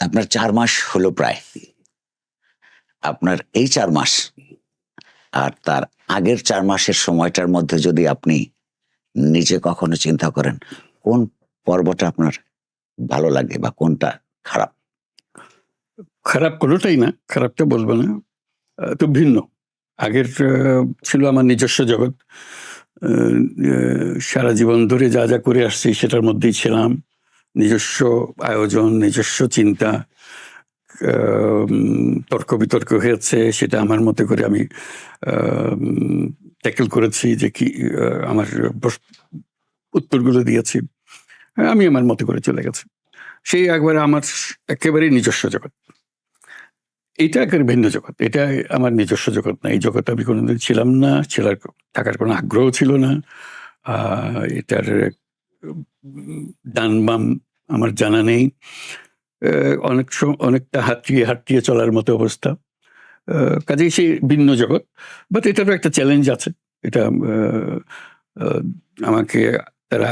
আপনার ৪ মাস হলো প্রায়। আপনার এই ৪ মাস আর তার আগের ৪ মাসের সময়টার মধ্যে যদি আপনি নিজে কখনো চিন্তা করেন, কোন পর্বটা আপনার ভালো লাগে বা কোনটা খারাপ? খারাপ কোনোটাই না, খারাপটা বলব না। তো ভিন্ন। আগের ছিল আমার নিজস্ব জগৎ। আ আ সারা জীবন ধরে যা, যা করে আসছি সেটার মধ্যেই ছিলাম। নিজস্ব আয়োজন, নিজস্ব চিন্তা। তর্ক-বিতর্ক হয়েছে, সেটা আমার মতো করে আমি ট্যাকল করেছি যে কি আমার উত্তরগুলো দিয়েছি। আমি আমার মতো করে চলে গেছি। সেই একবারে আমার একেবারেই নিজস্ব জগৎ। এটা একেবারে ভিন্ন জগৎ। এটা আমার নিজস্ব জগৎ না। এই জগতে আমি কোনোদিন ছিলাম না, থাকার কোনো আগ্রহ ছিল না। এটার ডান-বাম আমার জানা নেই। অনেকটা হাতড়িয়ে চলার মতো অবস্থা। কাজেই সেই ভিন্ন জগৎ। বাট এটারও একটা চ্যালেঞ্জ আছে। এটা আমাকে তারা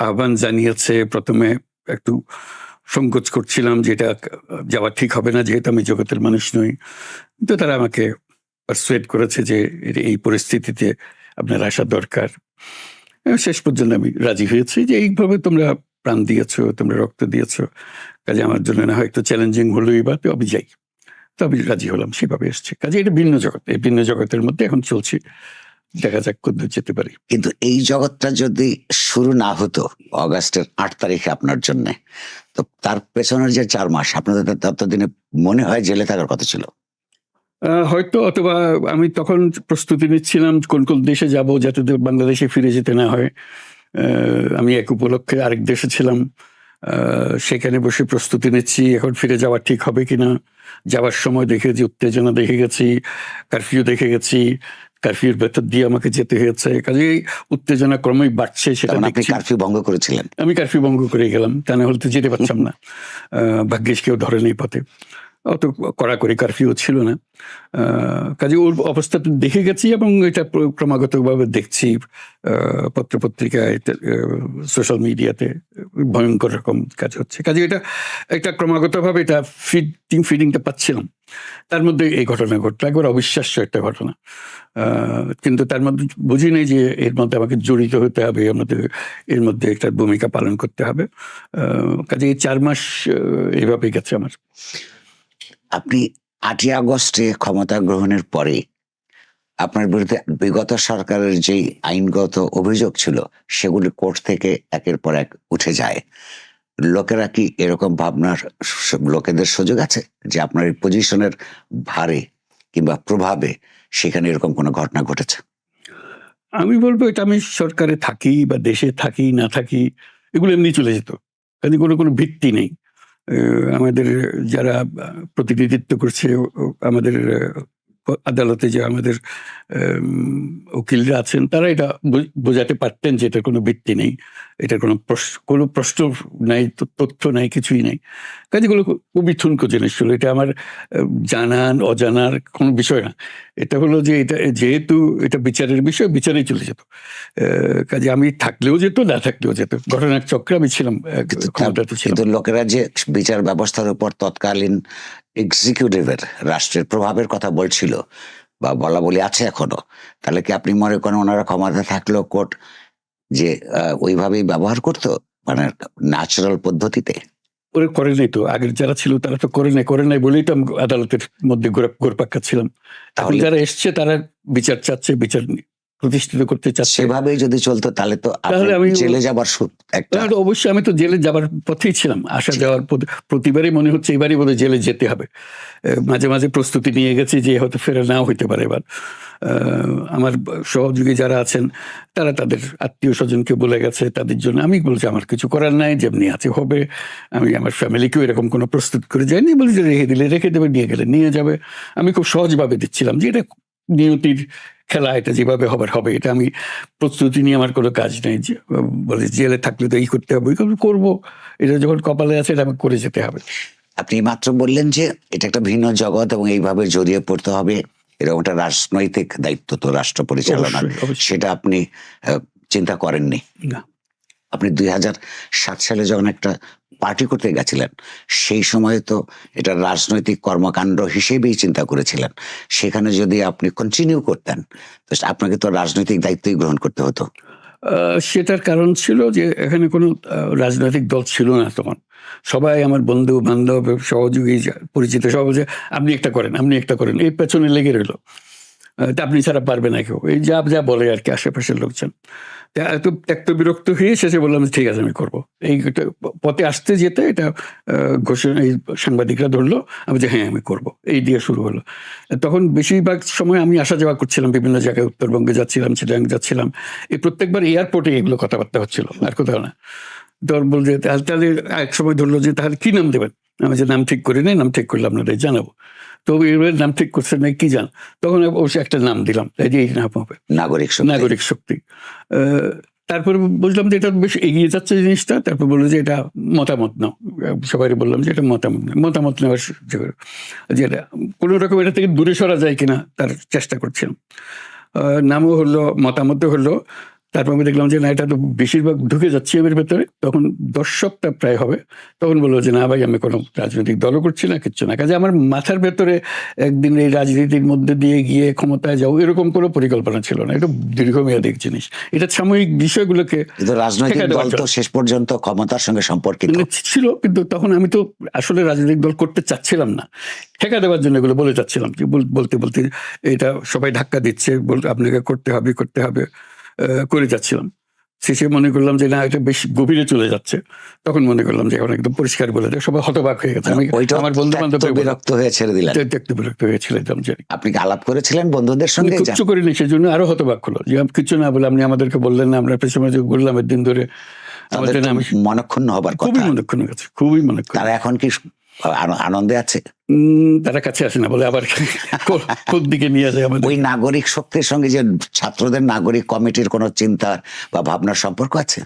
আহ্বান জানিয়েছে। ১ম এ একটু সংকোচ করছিলাম যে এটা যাওয়া ঠিক হবে না, যেহেতু আমি জগতের মানুষ নই। কিন্তু তারা আমাকে পারসুয়েড করেছে যে এই পরিস্থিতিতে আপনার আসা দরকার। শেষ পর্যন্ত আমি রাজি হয়েছি যে এইভাবে তোমরা প্রাণ দিয়েছো, তোমরা রক্ত দিয়েছো। কাজে আমার জন্য না হয় একটু চ্যালেঞ্জিং হলোই বা আমি যাই। তো আমি রাজি হলাম, সেভাবে এসছি। কাজে এটা ভিন্ন জগৎ। এই ভিন্ন জগতের মধ্যে এখন চলছি। দেখা যাক কতদূর যেতে পারি। কিন্তু এই জগৎটা যদি শুরু না হতো অগাস্টের ৮ তারিখে আপনার জন্যে, তো তার পেছনের যে ৪ মাস আপনাদের ততদিনে মনে হয় জেলে থাকার কথা ছিল? হয়তো, অথবা আমি তখন প্রস্তুতি নিচ্ছিলাম কোন দেশে যাব যাতে বাংলাদেশে ফিরে যেতে না হয়। আমি এক উপলক্ষে আরেক দেশে ছিলাম। সেখানে বসে প্রস্তুতি নিচ্ছি এখন ফিরে যাওয়া ঠিক হবে কিনা। যাওয়ার সময় দেখেছি উত্তেজনা দেখে গেছি, কারফিউ দেখে গেছি। কারফিউর ভেতর দিয়ে আমাকে যেতে হয়েছে। কাজেই উত্তেজনা ক্রমেই বাড়ছে, সেটা আপনি কারফিউ ভঙ্গ করেছিলেন? আমি কারফিউ ভঙ্গ করে গেলাম, তা না হলে তো যেতে পারতাম না। ভাগ্যিস কেউ ধরে নেই পথে। অত কড়াকড়ি কারফিউ ছিল না। কাজে ওর অবস্থাটা দেখে গেছি এবং এটা ক্রমাগতভাবে দেখছি পত্রপত্রিকায়, সোশ্যাল মিডিয়াতে ভয়ঙ্কর রকম কাজ হচ্ছে। কাজে এটা ক্রমাগতভাবে এটা ফিডিংটা পাচ্ছিলাম। তার মধ্যে এই ঘটনা ঘটলো, একবার অবিশ্বাস্য একটা ঘটনা। কিন্তু তার মধ্যে বুঝি নাই যে এর মধ্যে আমাকে জড়িত হতে হবে, এর মধ্যে একটা ভূমিকা পালন করতে হবে। কাজে এই ৪ মাস এভাবে গেছে আমার। আপনি ৮ই আগস্টে ক্ষমতা গ্রহণের পরে আপনার বিরুদ্ধে বিগত সরকারের যেই আইনগত অভিযোগ ছিল সেগুলি কোর্ট থেকে একের পর এক উঠে যায়। লোকেরা কি এরকম ভাবনার লোকেদের সুযোগ আছে যে আপনার এই পজিশনের ভারে কিংবা প্রভাবে সেখানে এরকম কোনো ঘটনা ঘটেছে? আমি বলবো এটা আমি সরকারে থাকি বা দেশে থাকি না থাকি, এগুলো এমনি চলে যেত। কাজে কোনো ভিত্তি নেই। আমাদের যারা প্রতিনিধিত্ব করছে আমাদের আদালতে, যে আমাদের উকিলরা আছেন, তারা এটা বোঝাতে পারতেন যে এটার কোনো ভিত্তি নেই, এটার কোনো প্রশ্ন নাই, তথ্য নাই, কিছুই নেই। কাজেগুলো খুবই ঠুনকো জিনিস ছিল। এটা আমার অজানার কোনো বিষয় না। এটা হলো যে এটা যেহেতু এটা বিচারের বিষয়, বিচারেই চলে যেত। কাজে আমি থাকলেও যেত, না থাকলেও যেত। ঘটনার চক্রে আমি ছিলাম, ক্ষমতাতে ছিলাম। কিন্তু লোকেরা যে বিচার ব্যবস্থার উপর তৎকালীন এক্সিকিউটিভের রাষ্ট্রের প্রভাবের কথা বলছিল বা বলা বলি আছে এখনো, তাহলে কি আপনি মনে করেন ওনারা ক্ষমতা থাকলেও কোর্ট যে ওইভাবেই ব্যবহার করতো, মানে ন্যাচারাল পদ্ধতিতে? ওরা করে নাই তো, আগের যারা ছিল তারা তো করে নাই বলেই তো আমি আদালতের মধ্যে ঘুরপাক খাচ্ছিলাম। এখন যারা এসছে তারা বিচার চাচ্ছে, বিচার প্রতিষ্ঠিত করতে চাচ্ছে। সেভাবেই যদি চলতো তাহলে তো আমি জেলে যাবার একটা, অবশ্যই আমি তো জেলে যাবার পথেই ছিলাম। আসা যাওয়ার প্রতিবারই মনে হচ্ছে এবারই বোধহয় জেলে যেতে হবে। মাঝে মাঝে প্রস্তুতি নিয়ে গেছি যে হয়তো ফেরা নাও হইতে পারে এবার। আমার সহযোগী যারা আছেন তারা তাদের আত্মীয় স্বজনকে বলে গেছে, তাদের জন্য আমি বলছি আমার কিছু করার নাই, যেমনি আছে হবে। আমি আমার ফ্যামিলিকেও এরকম কোনো প্রস্তুত করে যাইনি, বলি যে রেখে দেবে, নিয়ে গেলে নিয়ে যাবে। আমি খুব সহজভাবে দিচ্ছিলাম যে এটা নিয়তির খেলা, এটা যেভাবে হবার হবে। এটা আমি প্রস্তুতি নিয়ে আমার কোনো কাজ নেই। বলে জেলে থাকলে তো এই করতে হবে, করবো। এটা যখন কপালে আছে এটা আমাকে করে যেতে হবে। আপনি মাত্র বললেন যে এটা একটা ভিন্ন জগৎ এবং এইভাবে জড়িয়ে পড়তে হবে, এরকম একটা রাজনৈতিক দায়িত্ব তো রাষ্ট্র পরিচালনা, সেটা আপনি চিন্তা করেননি? না। আপনি 2007 সালে যখন একটা পার্টি করতে গেছিলেন, সেই সময় তো এটা রাজনৈতিক কর্মকাণ্ড হিসেবেই চিন্তা করেছিলেন। সেখানে যদি আপনি কন্টিনিউ করতেন, তো আপনাকে তো রাজনৈতিক দায়িত্বই গ্রহণ করতে হতো। সেটার কারণ ছিল যে এখানে কোনো রাজনৈতিক দল ছিল না তখন। সবাই আমার বন্ধু-বান্ধব, সহযোগী, পরিচিত সব বলছে, "আপনি একটা করেন, আপনি একটা করেন।" এই পেছনে লেগে রইল। তা আপনি ছাড়া পারবে না কেউ। এই যা বলে আরকি আশেপাশের লোকজন। তা এত ত্যক্ত বিরক্ত হয়ে শেষে বললাম, "ঠিক আছে, আমি করব।" এইটা পথে আসতে যেতে এটা ঘোষণা এই সাংবাদিকরা ধরল। আমি যে, "হ্যাঁ, আমি করব।" এই দিয়ে শুরু হলো। তখন বেশিরভাগ সময় আমি আসা যাওয়া করছিলাম বিভিন্ন জায়গায়। উত্তরবঙ্গে যাচ্ছিলাম, চিটাগাং যাচ্ছিলাম। এই প্রত্যেকবার এয়ারপোর্টে এগুলো কথাবার্তা হচ্ছিল। আর কোথাও না। তখন বলল যে, তাহলে একসময় ধরল যে, "তাহলে কি নাম দেবেন?" আমি যে, "নাম ঠিক করি নাই। নাম ঠিক করলে আপনাদের জানাবো।" তো এবার নাম ঠিক করছেন না কি যান। তখন অবশ্য একটা নাম দিলাম। এই যে এই নাম হবে। নাগরিক শক্তি। নাগরিক শক্তি। আ তারপরে বুঝলাম যে এটা বেশ এগিয়ে যাচ্ছে জিনিসটা। তারপর বলল যে, "এটা মতামত নাও।" সবাইকে বললাম যে, "এটা মতামত নাও।" মতামত নেওয়ার যেটা কোন রকম এটা থেকে দূরে সরা যায় কিনা তার চেষ্টা করছিলাম। আ নামও হলো, মতামতও হলো। তারপর আমি দেখলাম যে না, এটা তো বেশিরভাগ ঢুকে যাচ্ছে এর ভেতরে। তখন ১০ সপ্তাহ প্রায় হবে। তখন বলল যে, "না ভাই, আমি কোনো রাজনৈতিক দলও করছি না, কিচ্ছু না।" কাজে আমার মাথার ভেতরে একদিন এই রাজনীতির মধ্যে দিয়ে গিয়ে ক্ষমতায় যাবো এরকম কোনো পরিকল্পনা ছিল না। এটা দীর্ঘমেয়াদী জিনিস। এটা সাময়িক বিষয়গুলোকে কিন্তু রাজনৈতিক ঠেকায় দেওয়ার দল তো জন্য। শেষ পর্যন্ত ক্ষমতার সঙ্গে সম্পর্কিত। মানে ছিল, কিন্তু তখন আমি তো আসলে রাজনৈতিক দল করতে চাচ্ছিলাম না। ঠেকা দেওয়ার জন্য এগুলো বলে যাচ্ছিলাম। যে বলতে এটা সবাই ধাক্কা দিচ্ছে, আপনাকে করতে হবে, করতে হবে। করে যাচ্ছিলাম। শেষে মনে করলাম যে না, এটা বেশ গভীরে চলে যাচ্ছে। তখন মনে করলাম যে এখন একদম পরিষ্কার বলে দেয়। সবাই হতবাক হয়ে গেছে। আমি ওইটাও আমার বন্ধু-বান্ধব বিরক্ত হয়ে ছেড়ে দিলেন। একটু বিরক্ত হয়ে ছেড়ে দিলাম যে আপনি কি আলাপ করেছিলেন বন্ধুদের সঙ্গে? কিচ্ছু করিনি, সেজন্য আরো হতবাক হলো। যে কিচ্ছু না বলে আপনি আমাদেরকে বললেন না, আমরা পেছনে যে ঘুরলাম দিন ধরে। তাদের তো মনক্ষুণ্ণ হবার খুবই কথা। মনক্ষুণ্ণ গেছে, খুবই মনক্ষুণ্ণ। তারা এখন কি আনন্দে আছে? তারা কাছে আসে না বলে আবার কোন দিকে নিয়ে যায় আমাদের। ওই নাগরিক শক্তির সঙ্গে যে ছাত্রদের নাগরিক কমিটির কোনো চিন্তা বা ভাবনার সম্পর্ক আছে?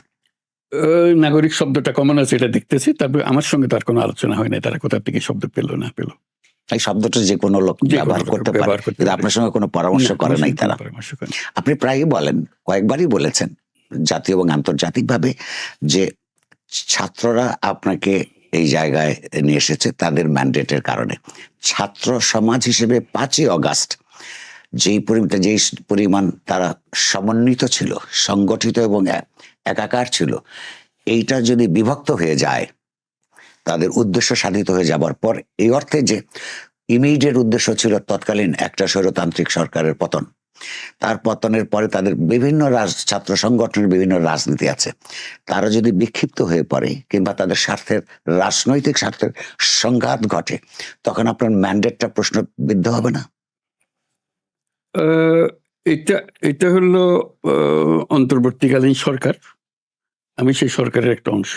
নাগরিক শব্দটা কমন আছে এটা দেখতেছি। তারপরে আমার সঙ্গে তার কোনো আলোচনা হয় নাই। তারা কোথা থেকে শব্দ পেল না পেল। এই শব্দটা যে কোনো লোক ব্যবহার করতে পারে, কিন্তু আপনার সঙ্গে কোনো পরামর্শ করে নাই তারা। আপনি প্রায়ই বলেন, কয়েকবারই বলেছেন জাতীয় এবং আন্তর্জাতিকভাবে, যে ছাত্ররা আপনাকে এই জায়গায় নিয়ে এসেছে তাদের ম্যান্ডেটের কারণে। ছাত্র সমাজ হিসেবে 5ই অগাস্ট যেই পরিমাণ তারা সমন্বিত ছিল, সংগঠিত এবং একাকার ছিল, এইটা যদি বিভক্ত হয়ে যায়, তাদের উদ্দেশ্য সাধিত হয়ে যাবার পর, এই অর্থে যে ইমিডিয়েট উদ্দেশ্য ছিল তৎকালীন একটা স্বৈরতান্ত্রিক সরকারের পতন, তার পতনের পরে তাদের বিভিন্ন ছাত্র সংগঠনের বিভিন্ন রাজনীতি আছে, তারা যদি বিক্ষিপ্ত হয়ে পড়ে কিংবা তাদের স্বার্থের, রাজনৈতিক স্বার্থের সংঘাত ঘটে, তখন আপনার ম্যান্ডেটটা প্রশ্নবিদ্ধ হবে না? এটা এটা হলো অন্তর্বর্তীকালীন সরকার। আমি সেই সরকারের একটা অংশ।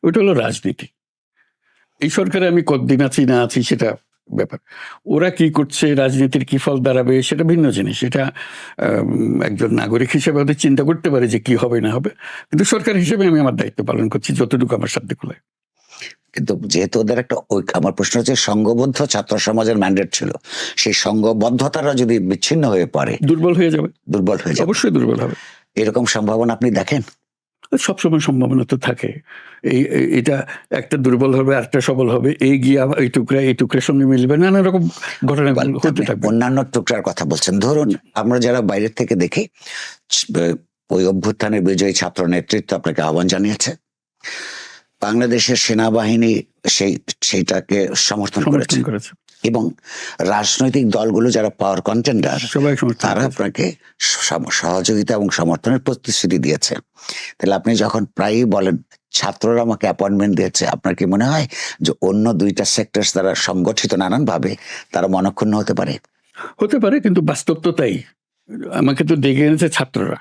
ওইটা হলো রাজনীতি। এই সরকারে আমি কতদিন আছি না আছি সেটা ব্যাপার। ওরা কি করছে, রাজনীতির কি ফল দাঁড়াবে সেটা ভিন্ন জিনিস। এটা একজন নাগরিক হিসেবে ওদের চিন্তা করতে পারে যে কি হবে না হবে। কিন্তু সরকার হিসেবে আমি আমার দায়িত্ব পালন করছি যতটুকু আমার সাধ্য কুলায়। কিন্তু যেহেতু ওদের একটা আমার প্রশ্ন হচ্ছে, সংঘবদ্ধ ছাত্র সমাজের ম্যান্ডেট ছিল, সেই সংঘবদ্ধতাটা যদি বিচ্ছিন্ন হয়ে পড়ে, দুর্বল হয়ে যাবে। দুর্বল হয়ে যাবে। অবশ্যই দুর্বল হবে। এরকম সম্ভাবনা আপনি দেখেন? সবসময় সম্ভাবনা তো থাকে। এটা একটা দুর্বল হবে, আরেকটা সবল হবে। এই গিয়ে আবার এই টুকরার সঙ্গে মিলবে। নানা রকম ঘটনা হতে থাকবে। অন্যান্য টুকরার কথা বলছেন। ধরুন আমরা যারা বাইরের থেকে দেখি, ওই অভ্যুত্থানের বিজয়ী ছাত্র নেতৃত্ব আপনাকে আহ্বান জানিয়েছে। বাংলাদেশের সেনাবাহিনী সেইটাকে সমর্থন করেছে। এবং রাজনৈতিক দলগুলো যারা পাওয়ার কন্টেন্ডার, তারা আপনাকে সহযোগিতা এবং সমর্থনের প্রতিশ্রুতি দিয়েছে। তাহলে আপনি যখন প্রায়ই বলেন ছাত্ররা আমাকে অ্যাপয়েন্টমেন্ট দিয়েছে, আপনার কি মনে হয় যে অন্য 2টা সেক্টর দ্বারা সংগঠিত নানানভাবে তারা মনক্ষুণ্ণ হতে পারে? হতে পারে, কিন্তু বাস্তব তো তাই। আমাকে তো ডেকে এনেছে ছাত্ররা।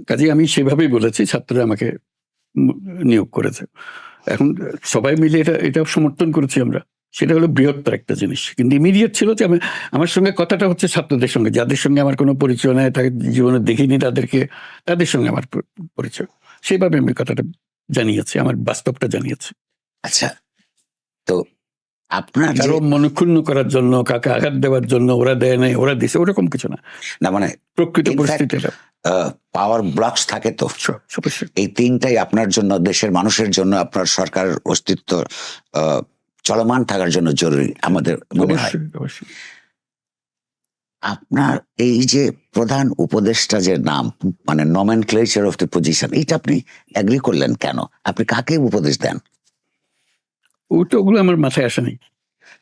কাজেই আমি সেভাবেই বলেছি, ছাত্ররা আমাকে নিয়োগ করেছে। এখন সবাই মিলে এটা সমর্থন করেছি আমরা। সেটা হলো বৃহত্তর একটা জিনিস। কিন্তু ইমিডিয়েট ছিল যে আমার সঙ্গে কথাটা হচ্ছে ছাত্রদের সঙ্গে, যাদের সঙ্গে আমার কোনো পরিচয় নাই, তাকে জীবনে দেখিনি তাদের সঙ্গে আমার পরিচয়। সেভাবে আমি কথাটা জানিয়েছি, আমার বাস্তবটা জানিয়েছি। আচ্ছা, তো আপনার কারো মনক্ষুণ্ণ করার জন্য, কাকে আঘাত দেওয়ার জন্য ওরা দেয় নাই, ওরা দিছে, ওরকম কিছু না। না, মানে প্রকৃত পরিস্থিতি এটা। পাওয়ার ব্লকস থাকে তো, অবশ্যই এই তিনটাই আপনার জন্য, দেশের মানুষের জন্য, আপনার সরকারের অস্তিত্ব চলমান থাকার জন্য জরুরি আমাদের মনে হয়। অবশ্যই আপনার এই যে প্রধান উপদেষ্টা যে নাম, মানে নমেনক্লেচার অফ দ্য পজিশন, এটা আপনি এগ্রি করলেন কেন? আপনি কাকে উপদেশ দেন? ওগুলো আমার মাথায় আসে নাই।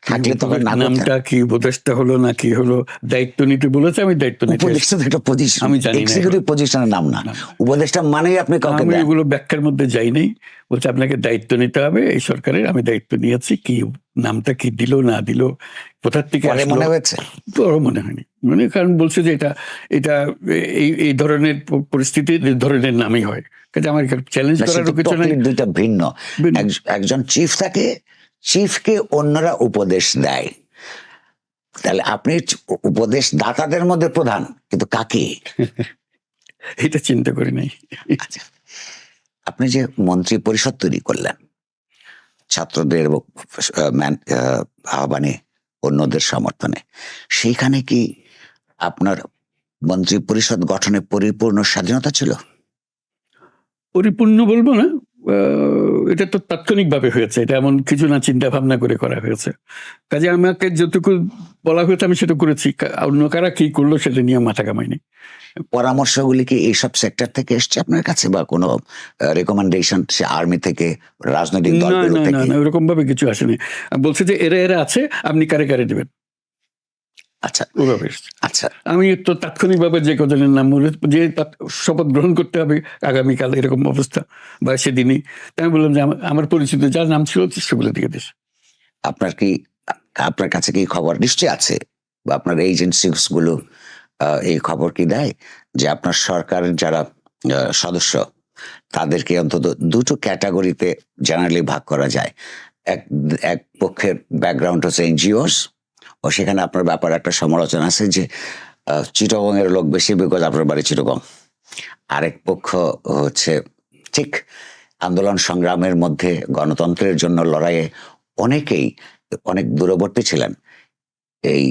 থাকলে তখন না নামটা কি, উপদেষ্টা হলো না কি হলো, দায়িত্ব নিতে বলেছে, আমি দায়িত্ব নিতে উপদেষ্টা তো একটা পজিশন, আমি জানি না এক্সিকিউটিভ পজিশনের নাম না। উপদেষ্টা মানেই আপনি কাউকে আমি দেন। এগুলো ব্যাখ্যার মধ্যে যাই নাই। বলছে আপনাকে দায়িত্ব নিতে হবে এই সরকারের, আমি দায়িত্ব নিয়েছি। কি নামটা কি দিল না দিল, কোথার থেকে পরে আসলো মনে হয়েছে? বড় মনে হয়নি। মানে কারণ বলছে যে এটা এটা এই ধরনের পরিস্থিতি এই ধরনের নামই হয়, কাজে আমার চ্যালেঞ্জ করার কিছু নাই। দুইটা ভিন্ন। একজন চিফ থাকে, চিফকে অন্যরা উপদেশ দেয়, তাহলে আপনি উপদেশ দাতাদের মধ্যে প্রধান, কিন্তু কাকে? এটা চিন্তা করি নাই। আচ্ছা, আপনি যে মন্ত্রী পরিষদ তৈরি করলেন ছাত্রদের আহ্বানে, অন্যদের সমর্থনে, সেইখানে কি আপনার মন্ত্রী পরিষদ গঠনে পরিপূর্ণ স্বাধীনতা ছিল? পরিপূর্ণ বলবো না, এটা তো তাৎক্ষণিকভাবে হয়েছে, এটা এমন কিছু না, চিন্তা ভাবনা করে করা হয়েছে। কাজে আমাকে যতটুকু বলা হয়েছে আমি সেটা করেছি, অন্য কারা কি করলো সেটা নিয়ে মাথা কামাইনি। পরামর্শগুলি কি এইসব সেক্টর থেকে এসছে আপনার কাছে, বা কোনো রেকমেন্ডেশন সে আর্মি থেকে, রাজনৈতিক দলগুলো থেকে? না, ওরকম ভাবে কিছু আসেনি। বলছে যে এরা আছে, আপনি কারে কারে দেবেন। আচ্ছা ওভাবে আচ্ছা, আমি তো তাৎক্ষণিকভাবে যে কজনের নাম বলে, যে শপথ গ্রহণ করতে হবে আগামীকাল, এরকম অবস্থা বা সেদিনই, তাই আমি বললাম যে আমার পরিচিত যার নাম ছিল সেগুলো দিয়ে দিস। আপনার কাছে কি খবর নিশ্চয়ই আছে, বা আপনার এজেন্সিস গুলো এই খবর কি দেয় যে আপনার সরকারের যারা সদস্য, তাদেরকে অন্তত দুটো ক্যাটাগরিতে জেনারেলি ভাগ করা যায়? এক পক্ষের ব্যাকগ্রাউন্ড হচ্ছে এনজিওস, ও সেখানে আপনার ব্যাপারে একটা সমালোচনা আছে যে চিটাগং এর লোক বেশি, বিকজ আপনার বাড়ি চিটাগং। আরেক পক্ষ হচ্ছে ঠিক আন্দোলন সংগ্রামের মধ্যে গণতন্ত্রের জন্য লড়াইয়ে অনেকেই অনেক দূরবর্তী ছিলেন, এই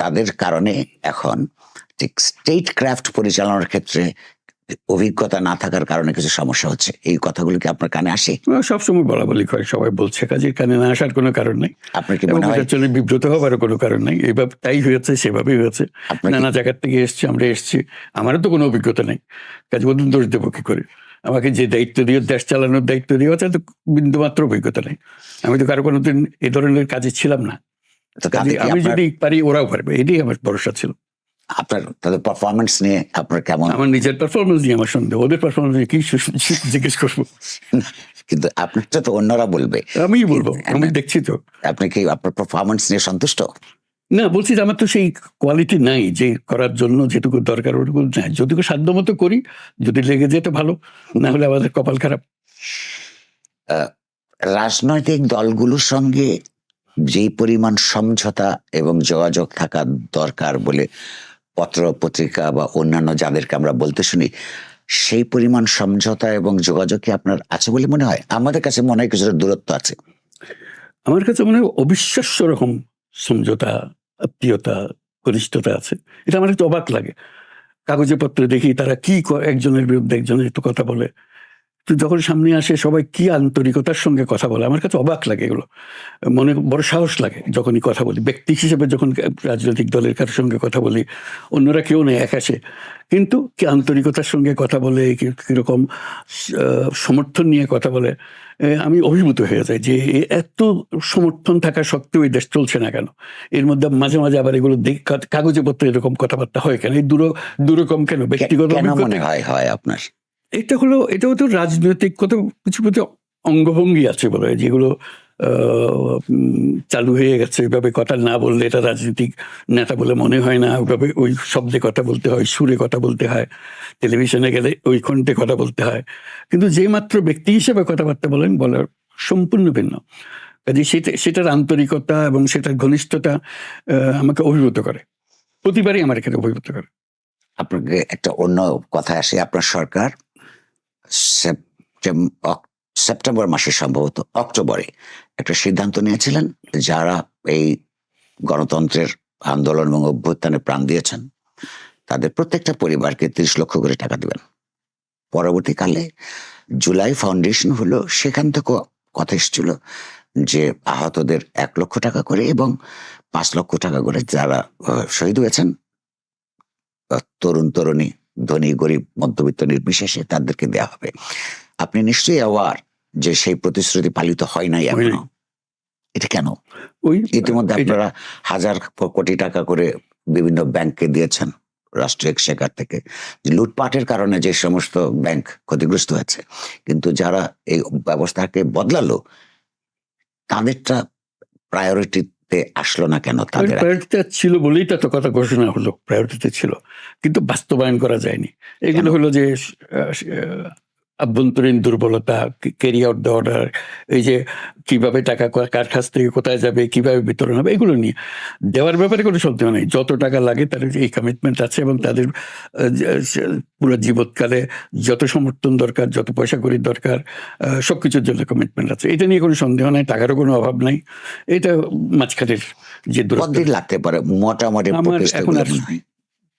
তাদের কারণে এখন ঠিক স্টেট ক্রাফট পরিচালনার ক্ষেত্রে অভিজ্ঞতা না থাকার কারণে কিছু সমস্যা হচ্ছে। এই কথাগুলো কি আপনার কানে আসে? সবসময় বলা বলি করে, সবাই বলছে, কাজের কানে না আসার কোনো কারণ নেই। আপনার কি মনে হয় চলে বিব্রত হওয়ারও কোনো কারণ নেই, এইভাবে তাই হয়েছে, সেভাবেই হয়েছে। নানা জায়গার থেকে এসছি, আমরা এসছি, আমারও তো কোনো অভিজ্ঞতা নেই, কাজে ওদের দোষ দেবো কি করে? আমাকে যে দায়িত্ব দিয়ে, দেশ চালানোর দায়িত্ব দিয়ে, তো বিন্দুমাত্র অভিজ্ঞতা নেই। আমি তো কারো কোনোদিন এ ধরনের কাজে ছিলাম না। আমি যদি পারি ওরাও পারবে, এটাই আমার ভরসা ছিল। আপনার তাদের পারফরমেন্স নিয়ে আপনার কেমন? আমার নিজের পারফরমেন্স নিয়ে আমার সন্দেহ, ওদের পারফরমেন্স নিয়ে কি জিজ্ঞেস করবো? কিন্তু আপনারটা তো অন্যরা বলবে। আমি বলবো, আমি দেখছি তো। আপনি কি আপনার পারফরমেন্স নিয়ে সন্তুষ্ট? না, বলছি যে আমার তো সেই কোয়ালিটি নাই যে করার জন্য যেটুকু দরকার ওটুকু নাই। যতটুকু সাধ্য মতো করি, যদি লেগে যেতে ভালো, না হলে আমাদের কপাল খারাপ। রাজনৈতিক দলগুলোর সঙ্গে যেই পরিমাণ সমঝোতা এবং যোগাযোগ থাকা দরকার বলে পত্র পত্রিকা বা অন্যান্য যাদেরকে আমরা বলতে শুনি, সেই পরিমাণ সমঝোতা এবং যোগাযোগ কি আপনার আছে বলে মনে হয়? আমাদের কাছে মনে হয় কিছুটা দূরত্ব আছে। আমার কাছে মনে হয় অবিশ্বাস্য রকম সমঝোতা, আত্মীয়তা, ঘনিষ্ঠতা আছে। এটা আমার একটু অবাক লাগে। কাগজে পত্রে দেখি তারা কি একজনের বিরুদ্ধে একজনের একটু কথা বলে, তো যখন সামনে আসে সবাই কি আন্তরিকতার সঙ্গে কথা বলে, আমার কাছে অবাক লাগে এগুলো। মনে বড় সাহস লাগে যখনই কথা বলি, ব্যক্তি হিসেবে যখন রাজনৈতিক দলের কারোর সঙ্গে কথা বলি, অন্যরা কেউ নেই, এক আসে, কিন্তু কি আন্তরিকতার সঙ্গে কথা বলে, কিরকম সমর্থন নিয়ে কথা বলে, আমি অভিভূত হয়ে যাই যে এত সমর্থন থাকা সত্ত্বেও এই দেশ চলছে না কেন। এর মধ্যে মাঝে মাঝে আবার এগুলো কাগজে পত্রে এরকম কথাবার্তা হয় কেন, এই দুরকম কেন, ব্যক্তিগত মনে হয় আপনার? এটাও তো রাজনৈতিক কত কিছু কিছু অঙ্গভঙ্গি আছে বলে, যেগুলো চালু হয়ে গেছে। ওইভাবে কথা না বললে এটা রাজনৈতিক নেতা বলে মনে হয় না, ওইভাবে ওই শব্দে কথা বলতে হয়, সুরে কথা বলতে হয়, টেলিভিশনে গেলে ওই কণ্ঠে কথা বলতে হয়, কিন্তু যে মাত্র ব্যক্তি হিসেবে কথাবার্তা বলার সম্পূর্ণ ভিন্ন। কাজে সেটার আন্তরিকতা এবং সেটার ঘনিষ্ঠতা আমাকে অভিভূত করে, প্রতিবারই আমার এখানে অভিভূত করে। আপনাকে একটা অন্য কথা আসে, আপনার সরকার সেপ্টেম্বর মাসে, সম্ভবত অক্টোবরে, একটা সিদ্ধান্ত নিয়েছিলেন যারা এই গণতন্ত্রের আন্দোলন এবং অভ্যুত্থানে প্রাণ দিয়েছেন তাদের প্রত্যেকটা পরিবারকে 30 লক্ষ করে টাকা দিবেন। পরবর্তীকালে জুলাই ফাউন্ডেশন হলো, সেখান থেকে কথা এসেছিল যে আহতদের 1 লক্ষ টাকা করে এবং 5 লক্ষ টাকা করে যারা শহীদ হয়েছেন, তরুণ তরুণী, ধনী গরিব মধ্যবিত্ত নির্বিশেষে তাদেরকে দেওয়া হবে। আপনি নিশ্চয়ই অ্যাওয়ার যে সেই প্রতিশ্রুতি পালিত হয় নাই এখনো। এটা কেন? ওই ইতিমধ্যে আপনারা হাজার কোটি টাকা করে বিভিন্ন ব্যাংককে দিয়েছেন রাষ্ট্রীয় এক্সচেকার থেকে, যে লুটপাটের কারণে যে সমস্ত ব্যাংক ক্ষতিগ্রস্ত হয়েছে, কিন্তু যারা এই ব্যবস্থাকে বদলালো তাদেরটা প্রায়োরিটিতে আসলো না কেন? তাদের প্রায়োরিটিতে ছিল বলেই তো কথা ঘোষণা হলো, প্রায়োরিটিতে ছিল, কিন্তু বাস্তবায়ন করা যায়নি। এগুলো হলো যে আভ্যন্তরীণ দুর্বলতা, ক্যারি আউট দ্য অর্ডার, এই যে কিভাবে টাকা কার কাছ থেকে কোথায় যাবে, কিভাবে বিতরণ হবে, এগুলো নিয়ে দেওয়ার ব্যাপারে কোনো সন্দেহ নেই। যত টাকা লাগে তার এই কমিটমেন্ট আছে এবং তাদের পুরো জীবৎকালে যত সমর্থন দরকার, যত পয়সা কড়ির দরকার, সবকিছুর জন্য কমিটমেন্ট আছে। এটা নিয়ে কোনো সন্দেহ নাই, টাকারও কোনো অভাব নাই। এটা মাঝখানের যে কতদিন লাগতে পারে মোটামুটি? আমার এখন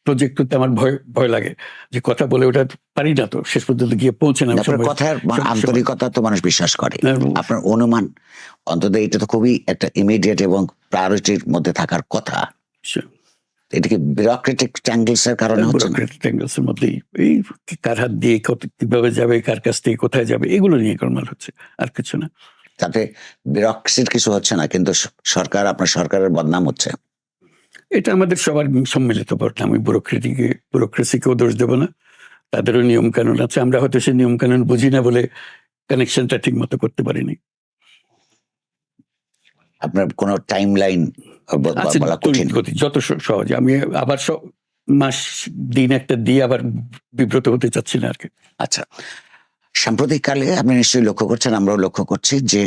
প্রজেক্ট করতে আমার ভয় লাগে যে কথা বলে ওটা পারি না, তো শেষ পর্যন্ত গিয়ে পৌঁছে না। কথার আন্তরিকতা তো মানুষ বিশ্বাস করে। আপনার অনুমান অন্তত এটা তো খুবই একটা ইমিডিয়েট এবং প্রায়োরিটির মধ্যে থাকার কথা। এটা কি বিউরোক্রেটিক ট্যাঙ্গলস এর কারণে হচ্ছে? বিউরোক্রেটিক ট্যাঙ্গলস এর মধ্যেই এই কার হাত দিয়ে কিভাবে যাবে, কার কাছ থেকে কোথায় যাবে, এগুলো নিয়ে গোলমাল হচ্ছে, আর কিছু না। তাতে বিউরোক্রেসির কিছু হচ্ছে না, কিন্তু সরকার, আপনার সরকারের বদনাম হচ্ছে। এটা আমাদের সবার সম্মিলিত বদনাম। আমি ব্যুরোক্রেসিকেও দোষ দেবো না, তাদেরও নিয়ম কানুন আছে। আমরা হয়তো সেই নিয়ম কানুন বুঝি না বলে কানেকশনটা ঠিক মতো করতে পারিনি। আপনার কোনো টাইম লাইন বলা কঠিন? যত সহজে আমি আবার মাস দিন একটা দিয়ে আবার বিব্রত হতে চাচ্ছি না আর কি। আচ্ছা, সাম্প্রতিককালে আপনি নিশ্চয়ই লক্ষ্য করছেন, আমরাও লক্ষ্য করছি যে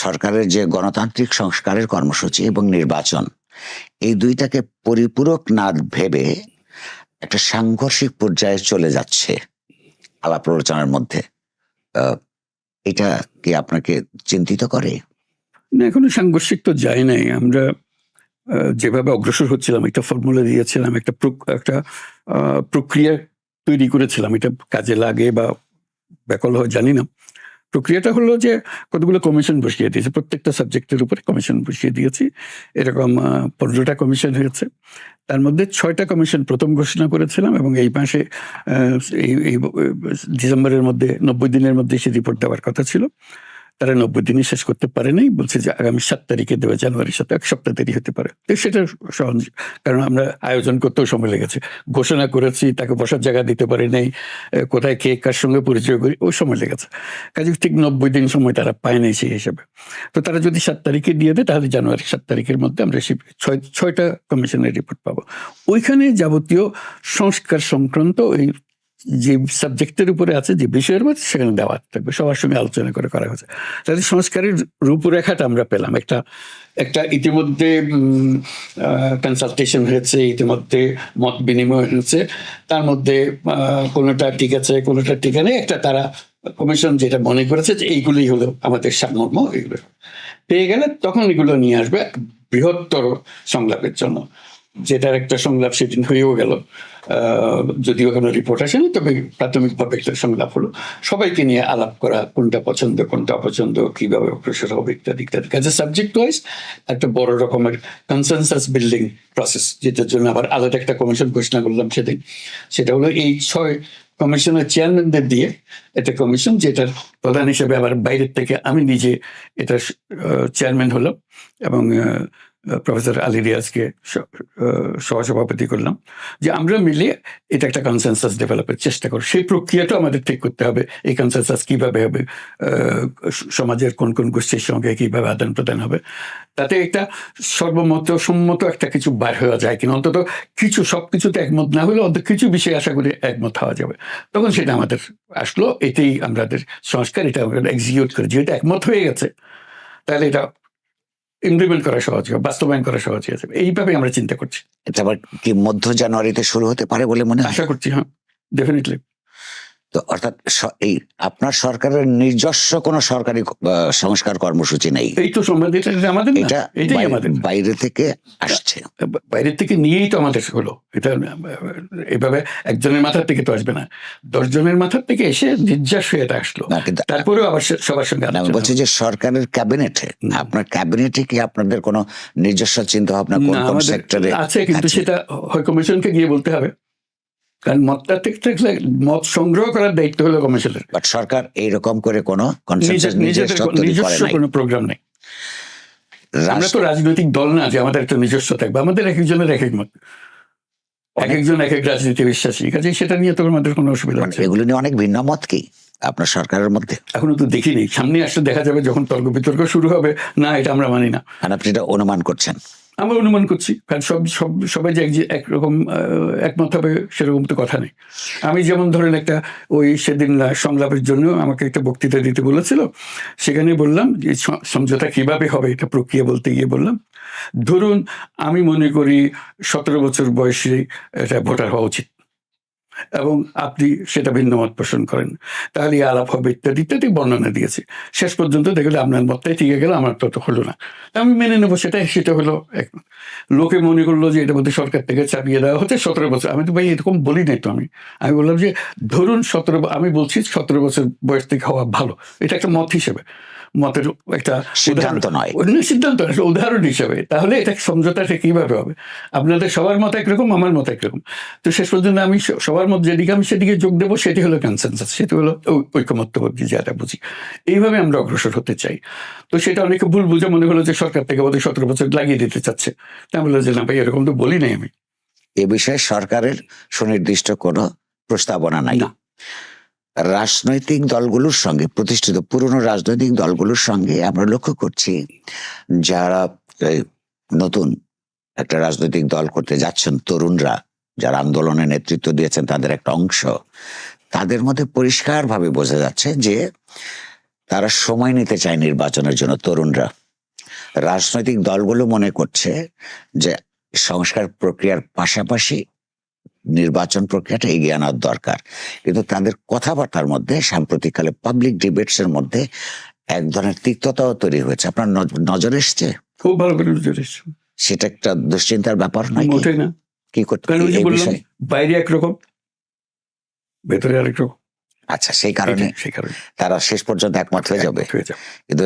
সরকারের যে গণতান্ত্রিক সংস্কারের কর্মসূচি এবং নির্বাচন, এই দুইটাকে পরিপূরক না ভেবে একটা সাংঘর্ষিক পর্যায়ে চলে যাচ্ছে আলাপ আলোচনার মধ্যে। এটা কি আপনাকে চিন্তিত করে? না, এখনো সাংঘর্ষিক তো যায় নাই। আমরা যেভাবে অগ্রসর হচ্ছিলাম, একটা ফর্মুলা দিয়েছিলাম, একটা প্রক্রিয়া তৈরি করেছিলাম, এটা কাজে লাগে বা ব্যাকল হয় জানি না। প্রক্রিয়াটা হলো যে কতগুলো কমিশন বসিয়ে দিয়েছে, প্রত্যেকটা সাবজেক্টের উপরে কমিশন বসিয়ে দিয়েছি। এরকম 15টা কমিশন হয়েছে। তার মধ্যে 6টা কমিশন প্রথম ঘোষণা করেছিলাম এবং এই মাসে এই ডিসেম্বরের মধ্যে 90 দিনের মধ্যে সে রিপোর্ট দেওয়ার কথা ছিল। তারা 90 দিনই শেষ করতে পারে নাই, বলছে যে আগামী 7 তারিখে দেবে, জানুয়ারির 7, 1 সপ্তাহ দেরি হতে পারে। তো সেটা সহজ, কারণ আমরা আয়োজন করতেও সময় লেগেছে, ঘোষণা করেছি, তাকে বসার জায়গা দিতে পারি নাই, কোথায় কে কার সঙ্গে পরিচয় করি, ওই সময় লেগেছে। কাজে ঠিক 90 দিন সময় তারা পায় নাই সেই হিসাবে। তো তারা যদি 7 তারিখে দিয়ে দেয়, তাহলে জানুয়ারি 7 তারিখের মধ্যে আমরা 6টা কমিশনের রিপোর্ট পাবো। ওইখানে যাবতীয় সংস্কার সংক্রান্ত ওই যে সাবজেক্টের উপরে আছে, যে বিষয়ের মধ্যে, সেখানে দেওয়া থাকবে, সবার সঙ্গে আলোচনা করে করা হয়েছে। তাহলে সংস্কারের রূপরেখাটা আমরা পেলাম। একটা ইতিমধ্যে কনসালটেশন হয়েছে, ইতিমধ্যে মত বিনিময় হয়েছে, তার মধ্যে কোনোটা ঠিক আছে, কোনোটা ঠিক নেই। একটা তারা কমিশন যেটা মনে করেছে যে এইগুলোই হলো আমাদের সারমর্ম, এগুলো পেয়ে গেলে তখন এগুলো নিয়ে আসবে বৃহত্তর সংলাপের জন্য, যেটার একটা সংলাপ সেদিন হয়েও গেল। যদিও কোনো রিপোর্ট আসেনি, তবে প্রাথমিকভাবে একটা সংলাপ হলো, সবাইকে নিয়ে আলাপ করা, কোনটা পছন্দ কোনটা অপছন্দ, কিভাবে অগ্রসর হবে, ইত্যাদি ইত্যাদি। কাজে সাবজেক্ট ওয়াইজ একটা বড় রকমের কনসেনসাস বিল্ডিং প্রসেস, যেটার জন্য আবার আলাদা একটা কমিশন ঘোষণা করলাম সেদিন। সেটা হলো এই 6 কমিশনের চেয়ারম্যানদের দিয়ে একটা কমিশন, যেটার প্রধান হিসেবে আবার বাইরের থেকে আমি নিজে এটা চেয়ারম্যান হলাম এবং প্রফেসর আলী রিয়াজকে সহসভাপতি করলাম, যে আমরা মিলে এটা একটা কনসেনসাস ডেভেলপের চেষ্টা করি। সেই প্রক্রিয়াটা আমাদের ঠিক করতে হবে, এই কনসেনসাস কিভাবে হবে, সমাজের কোন কোন গোষ্ঠীর সঙ্গে কিভাবে আদান প্রদান হবে, তাতে একটা সম্মত একটা কিছু বার হওয়া যায় কিনা, অন্তত কিছু, সবকিছুতে একমত না হলে অন্তত কিছু বিষয়ে আশা করি একমত হওয়া যাবে। তখন সেটা আমাদের আসলো, এটাই আমাদের সংস্কার, এটা আমরা এক্সিকিউট করি। যেহেতু একমত হয়ে গেছে, তাহলে এটা ইমপ্লিমেন্ট করা সহজ হবে, বাস্তবায়ন করা সহজ হয়ে যাবে। এইভাবে আমরা চিন্তা করছি। এটা আবার কি মধ্য জানুয়ারিতে শুরু হতে পারে বলে মনে হয়? আশা করছি, হ্যাঁ, ডেফিনেটলি। তো অর্থাৎ এই আপনার সরকারের নিজস্ব কোনো সরকারি সংস্কার কর্মসূচি নেই, এই তো সম্বন্ধে আমাদের না, এটা এটাই আমাদের বাইরে থেকে আসছে। বাইরের থেকে নিয়েই তো আমাদের হলো এটা। এভাবে একজনের মাথার থেকে তো আসবে না, 10 জনের মাথার থেকে এসে নির্যাস হয়ে এটা আসলো, না, কিন্তু তারপরেও আবার সবার সঙ্গে আমি আলোচনা বলছি যে সরকারের ক্যাবিনেটে, আপনার ক্যাবিনেটে কি আপনাদের কোনো নিজস্ব চিন্তা ভাবনা কোন না, কোন আমাদের সেক্টরে আছে, কিন্তু সেটা হয় কমিশনকে গিয়ে বলতে হবে, কারণ মতটা ঠিক থাকলে মত সংগ্রহ করার দায়িত্ব হলো কমিশনের। বাট সরকার এইরকম করে কোনো কনসেনসাস নিজস্ব তৈরি করে নিজস্ব নাই। কোনো প্রোগ্রাম নেই। আমরা তো রাজনৈতিক দল না যে আমাদের একটা নিজস্ব থাকবে, আমাদের এক একজনের এক এক মত, এক একজন এক এক রাজনীতি বিশ্বাসী, কাজে সেটা নিয়ে তো আমাদের কোনো অসুবিধা মানে হচ্ছে। এগুলো নিয়ে অনেক ভিন্ন মত কি আপনার সরকারের মধ্যে? এখনো তো দেখিনি, সামনে আসলে দেখা যাবে যখন তর্ক বিতর্ক শুরু হবে। না, এটা আমরা মানি না, আর আপনি এটা অনুমান করছেন? আমরা অনুমান করছি, কারণ সবাই যে একরকম একমত হবে সেরকম তো কথা নেই। আমি যেমন ধরেন একটা ওই সেদিন সংলাপের জন্য আমাকে একটা বক্তৃতা দিতে বলেছিল, সেখানে বললাম যে সমঝোতা কিভাবে হবে এটা প্রক্রিয়া বলতে গিয়ে বললাম, ধরুন আমি মনে করি 17 বছর বয়সে এটা ভোটার হওয়া উচিত এবং আপনি সেটা ভিন্ন মত পোষণ করেন, তাহলে আলাপ হবে ইত্যাদি ইত্যাদি বর্ণনা দিয়েছি। শেষ পর্যন্ত দেখলে আপনার মতটাই ঠিক গেল, আমার তো হলো না, আমি মেনে নেবো সেটা হলো একমত। লোকে মনে করলো যে এটা মধ্যে সরকার থেকে চাপিয়ে দেওয়া হচ্ছে 17 বছর। আমি তো ভাই এরকম বলি নাই তো, আমি বললাম যে ধরুন 17, আমি বলছি 17 বছর বয়স থেকে হওয়া ভালো, এটা একটা মত হিসেবে, মতের একটা সিদ্ধান্ত নয়, সিদ্ধান্ত একটা উদাহরণ হিসেবে। তাহলে এটা সমঝোতাটা কিভাবে হবে? আপনাদের সবার মত একরকম, আমার মত একরকম, তো শেষ পর্যন্ত আমি সবার মত যেদিকে আমি সেদিকে যোগ দেবো, সেটি হলো কনসেনসাস, সেটি হলো ঐকমত্যবোধী যেটা বুঝি। এইভাবে আমরা অগ্রসর হতে চাই। তো সেটা অনেকে ভুল বুঝে মনে হলো যে সরকার থেকে বোধহয় 17 বছর লাগিয়ে দিতে চাচ্ছে। তা বললো যে না ভাই, এরকম তো বলি নাই আমি। এ বিষয়ে সরকারের সুনির্দিষ্ট কোনো প্রস্তাবনা নাই। না। রাজনৈতিক দলগুলোর সঙ্গে, প্রতিষ্ঠিত পুরনো রাজনৈতিক দলগুলোর সঙ্গে আমরা লক্ষ্য করছি যারা নতুন একটা রাজনৈতিক দল করতে যাচ্ছেন, তরুণরা যারা আন্দোলনে নেতৃত্ব দিয়েছেন তাদের একটা অংশ, তাদের মধ্যে পরিষ্কারভাবে বোঝা যাচ্ছে যে তারা সময় নিতে চায় নির্বাচনের জন্য। তরুণরা, রাজনৈতিক দলগুলো মনে করছে যে সংস্কার প্রক্রিয়ার পাশাপাশি নির্বাচন প্রক্রিয়াটা এগিয়ে আনার দরকার, কিন্তু তাদের কথাবার্তার মধ্যে সাম্প্রতিককালে পাবলিক ডিবেটস এর মধ্যে এক ধরনের তিক্ততাও তৈরি হয়েছে। আপনার নজরে এসছে? খুব ভালো করে নজরে এসছে। সেটা একটা দুশ্চিন্তার ব্যাপার নয়? মোটেই না। কি করতে কারণ ওই যে বললাম, বাইরে একরকম, ভেতরে আরেক রকম। আচ্ছা, সেই কারণে তারা শেষ পর্যন্ত একমত হয়ে যাবে। কিন্তু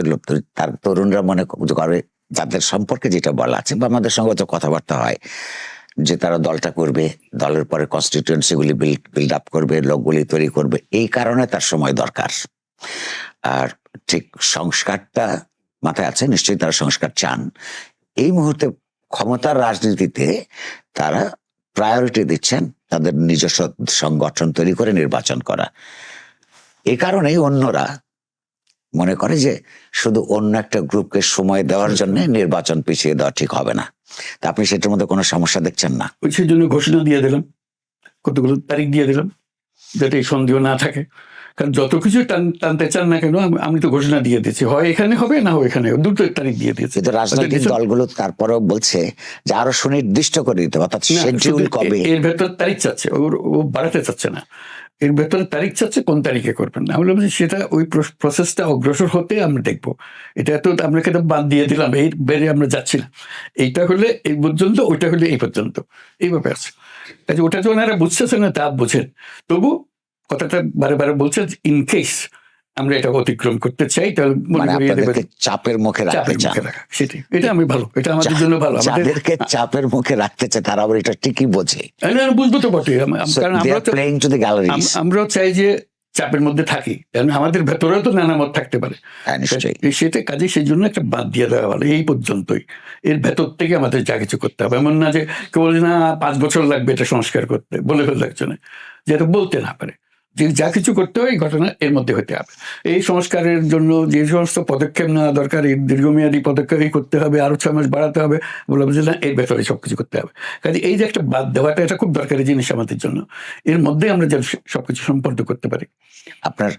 তার তরুণরা মনে করে, যাদের সম্পর্কে যেটা বলা আছে বা আমাদের সঙ্গে যে কথাবার্তা হয়, যে তারা দলটা করবে, দলের পরে কনস্টিটিউয়েন্সি গুলি বিল্ড আপ করবে, লোকগুলি তৈরি করবে, এই কারণে তার সময় দরকার। আর ঠিক সংস্কারটা মাথায় আছে, নিশ্চয়ই তারা সংস্কার চান। এই মুহূর্তে ক্ষমতার রাজনীতিতে তারা প্রায়োরিটি দিচ্ছেন তাদের নিজস্ব সংগঠন তৈরি করে নির্বাচন করা। এই কারণেই অন্যরা মনে করে যে শুধু অন্য একটা গ্রুপকে সময় দেওয়ার জন্য নির্বাচন পিছিয়ে দেওয়া ঠিক হবে না। তা আপনি সেটার মধ্যে কোনো সমস্যা দেখছেন না? সেই জন্য ঘোষণা দিয়ে দিলাম, কতগুলো তারিখ দিয়ে দিলাম, যাতে এই সন্দেহ না থাকে। কারণ যত কিছু টানতে চান না কেন, আমি তো ঘোষণা দিয়ে দিয়েছি, হয় এখানে হবে না হয় এখানে, দুটো তারিখ দিয়ে দিয়েছি। কিন্তু রাজনৈতিক দলগুলো তারপরেও বলছে যে আরো সুনির্দিষ্ট করে দিতে, অর্থাৎ শিডিউল কবে, এর ভেতর তারিখ চাচ্ছে, ও বাড়াতে চাচ্ছে না, এর ভেতরে তারিখ চাচ্ছে কোন তারিখে করবেন। আমরা বলছি সেটা ওই প্রসেসটা অগ্রসর হতে আমরা দেখবো। এটা তো আমরা কেন বাদ দিয়ে দিলাম, এই বেড়ে আমরা যাচ্ছি না, এইটা হলে এই পর্যন্ত, ওইটা হলে এই পর্যন্ত, এইভাবে আছে। কাজে ওটা তো ওনারা বুঝতেছে না, তা বুঝেন, তবু কথাটা বারে বারে বলছে ইন কেস আমরা এটা অতিক্রম করতে চাই, তাহলে চাপের মুখে রাখতে চান। সেটাই, এটা আমি ভালো, এটা আমাদের জন্য ভালো। যাদেরকে চাপের মুখে রাখতে চায় তারা আবার এটা ঠিকই বোঝে, বুঝবো তো বটে। কারণ আমরাও চাই যে চাপের মধ্যে থাকি, কারণ আমাদের ভেতরেও তো নানা মত থাকতে পারে। সেটা কাজে সেই জন্য একটা বাদ দিয়ে দেওয়া ভালো, এই পর্যন্তই। এর ভেতর থেকে আমাদের যা কিছু করতে হবে, এমন না যে কেউ বলে না 5 বছর লাগবে এটা সংস্কার করতে, বলে ফেলতে একজনে, যেটা বলতে না পারে, যে যা কিছু করতে হয় এই ঘটনা এর মধ্যে হতে হবে। এই সংস্কারের জন্য যে সমস্ত পদক্ষেপ নেওয়া দরকার, এই দীর্ঘমেয়াদী পদক্ষেপই করতে হবে, আরো 6 মাস বাড়াতে হবে, বললাম যে না, এর ভেতরে সবকিছু করতে হবে। কাজে এই যে একটা বাদ দেওয়াটা, এটা খুব দরকারি জিনিস আমাদের জন্য, এর মধ্যে আমরা যেন সবকিছু সম্পন্ন করতে পারি। আপনার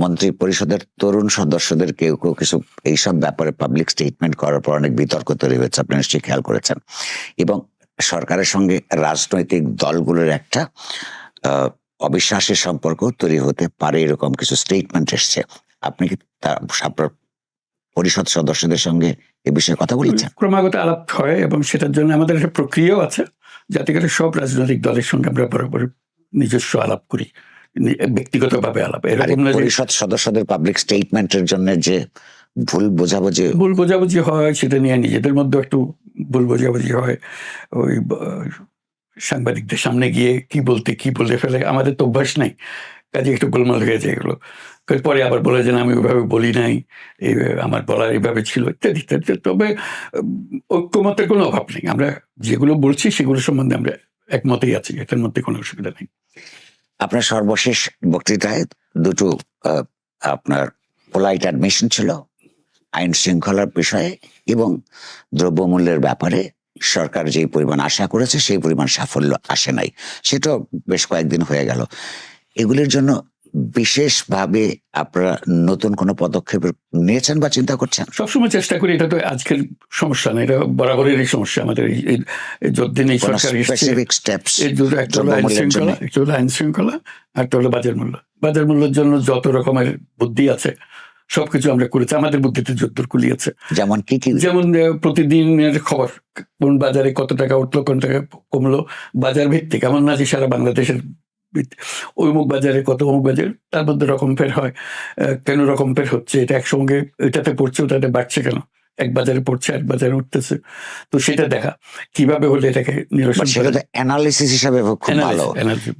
মন্ত্রী পরিষদের তরুণ সদস্যদের কেউ কেউ কিছু এইসব ব্যাপারে পাবলিক স্টেটমেন্ট করার পর অনেক বিতর্ক তৈরি হয়েছে, আপনি নিশ্চয়ই খেয়াল করেছেন। এবং সরকারের সঙ্গে রাজনৈতিক দলগুলোর একটা অবিশ্বাসের সম্পর্ক তৈরি হতে পারে এরকম কিছু স্টেটমেন্ট এসছে। আপনি কি আপনার পরিষদ সদস্যদের সঙ্গে এ বিষয়ে কথা বলেছেন? ক্রমাগত আলাপ হয় এবং সেটার জন্য আমাদের একটা প্রক্রিয়াও আছে, যাতে করে সব রাজনৈতিক দলের সঙ্গে আমরা বরাবর নিজস্ব আলাপ করি, ব্যক্তিগতভাবে আলাপ। আর এরকম না যে পরিষদ সদস্যদের পাবলিক স্টেটমেন্টের জন্য যে ভুল বোঝাবুঝি হয়, সেটা নিয়ে নিজেদের মধ্যে একটু ভুল বোঝাবুঝি হয়। ওই সাংবাদিকদের সামনে গিয়ে কি বলে ফেলে, আমাদের তো অভ্যাস নাই, কাজে একটু গোলমাল হয়ে যায় এগুলো। পরে আবার বলে যে আমি ওইভাবে বলি নাই, আমার বলার এইভাবে ছিল, ইত্যাদি ইত্যাদি। তবে ঐক্যমতের কোনো অভাব নেই, আমরা যেগুলো বলছি সেগুলো সম্বন্ধে আমরা একমতেই আছি, এটার মধ্যে কোনো অসুবিধা নেই। আপনার সর্বশেষ বক্তৃতায় দুটো আপনার পোলাইট অ্যাডমিশন ছিল, আইন শৃঙ্খলার বিষয়ে এবং দ্রব্যমূল্যের ব্যাপারে সরকার যে পরিমাণ আশা করেছে সেই পরিমাণ সাফল্য আসে নাই, সেটাও বেশ কয়েকদিন হয়ে গেল। এগুলির জন্য বিশেষভাবে আপনারা নতুন কোনো পদক্ষেপ নিয়েছেন বা চিন্তা করছেন? সবসময় চেষ্টা করি, এটা তো আজকের সমস্যা না, এটা বরাবরেরই সমস্যা আমাদের। যতদিন এই সরকার একটা হলো আইন শৃঙ্খলা, একটা হলো বাজার মূল্য। বাজার মূল্যের জন্য যত রকমের বুদ্ধি আছে সবকিছু আমরা করেছি, আমাদের বুদ্ধিতে যদ্দূর কুলিয়েছে। যেমন কি? যেমন প্রতিদিনের খবর, কোন বাজারে কত টাকা উঠলো, কোন টাকা কমলো, বাজার ভিত্তিক। এমন না যে সারা বাংলাদেশের অমুক বাজারে কত, অমুক বাজারে, তার মধ্যে রকম ফের হয়, কেন রকম ফের হচ্ছে, এটা একসঙ্গে এটাতে পড়ছে ওটাতে বাড়ছে কেন, এক বাজারে পড়ছে এক বাজারে উঠতেছে, তো সেটা দেখা কিভাবে হলে এটাকে নিরসন। সেটা অ্যানালিসিস হিসাবে খুব ভালো,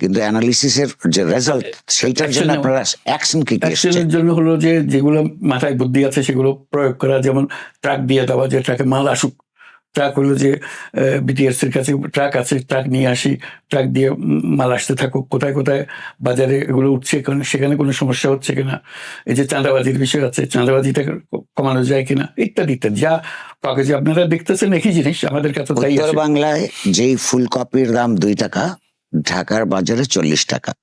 কিন্তু অ্যানালিসিসের যে রেজাল্ট সেইটার জন্য আপনারা অ্যাকশন কি? অ্যাকশনের জন্য হলো যে যেগুলো মাথায় বুদ্ধি আছে সেগুলো প্রয়োগ করা, যেমন ট্রাক দিয়ে দেওয়া, যে ট্রাকে মাল আসুক। ট্রাক হলো যে বিটিএস এর কাছে ট্রাক আছে, ট্রাক নিয়ে আসি, ট্রাক দিয়ে মাল আসতে থাকুক, কোথায় কোথায় বাজারে এগুলো উঠছে, সেখানে কোনো সমস্যা হচ্ছে কিনা, এই যে চাঁদাবাজির বিষয় আছে, চাঁদাবাজিটা কমানো যায় কিনা, ইত্যাদি ইত্যাদি। যা কাগজে আপনারা দেখতেছেন একই জিনিস, আমাদের কাছে তাই উত্তর বাংলায় যেই ফুলকপির দাম 2 টাকা, ঢাকার বাজারে 40 টাকা।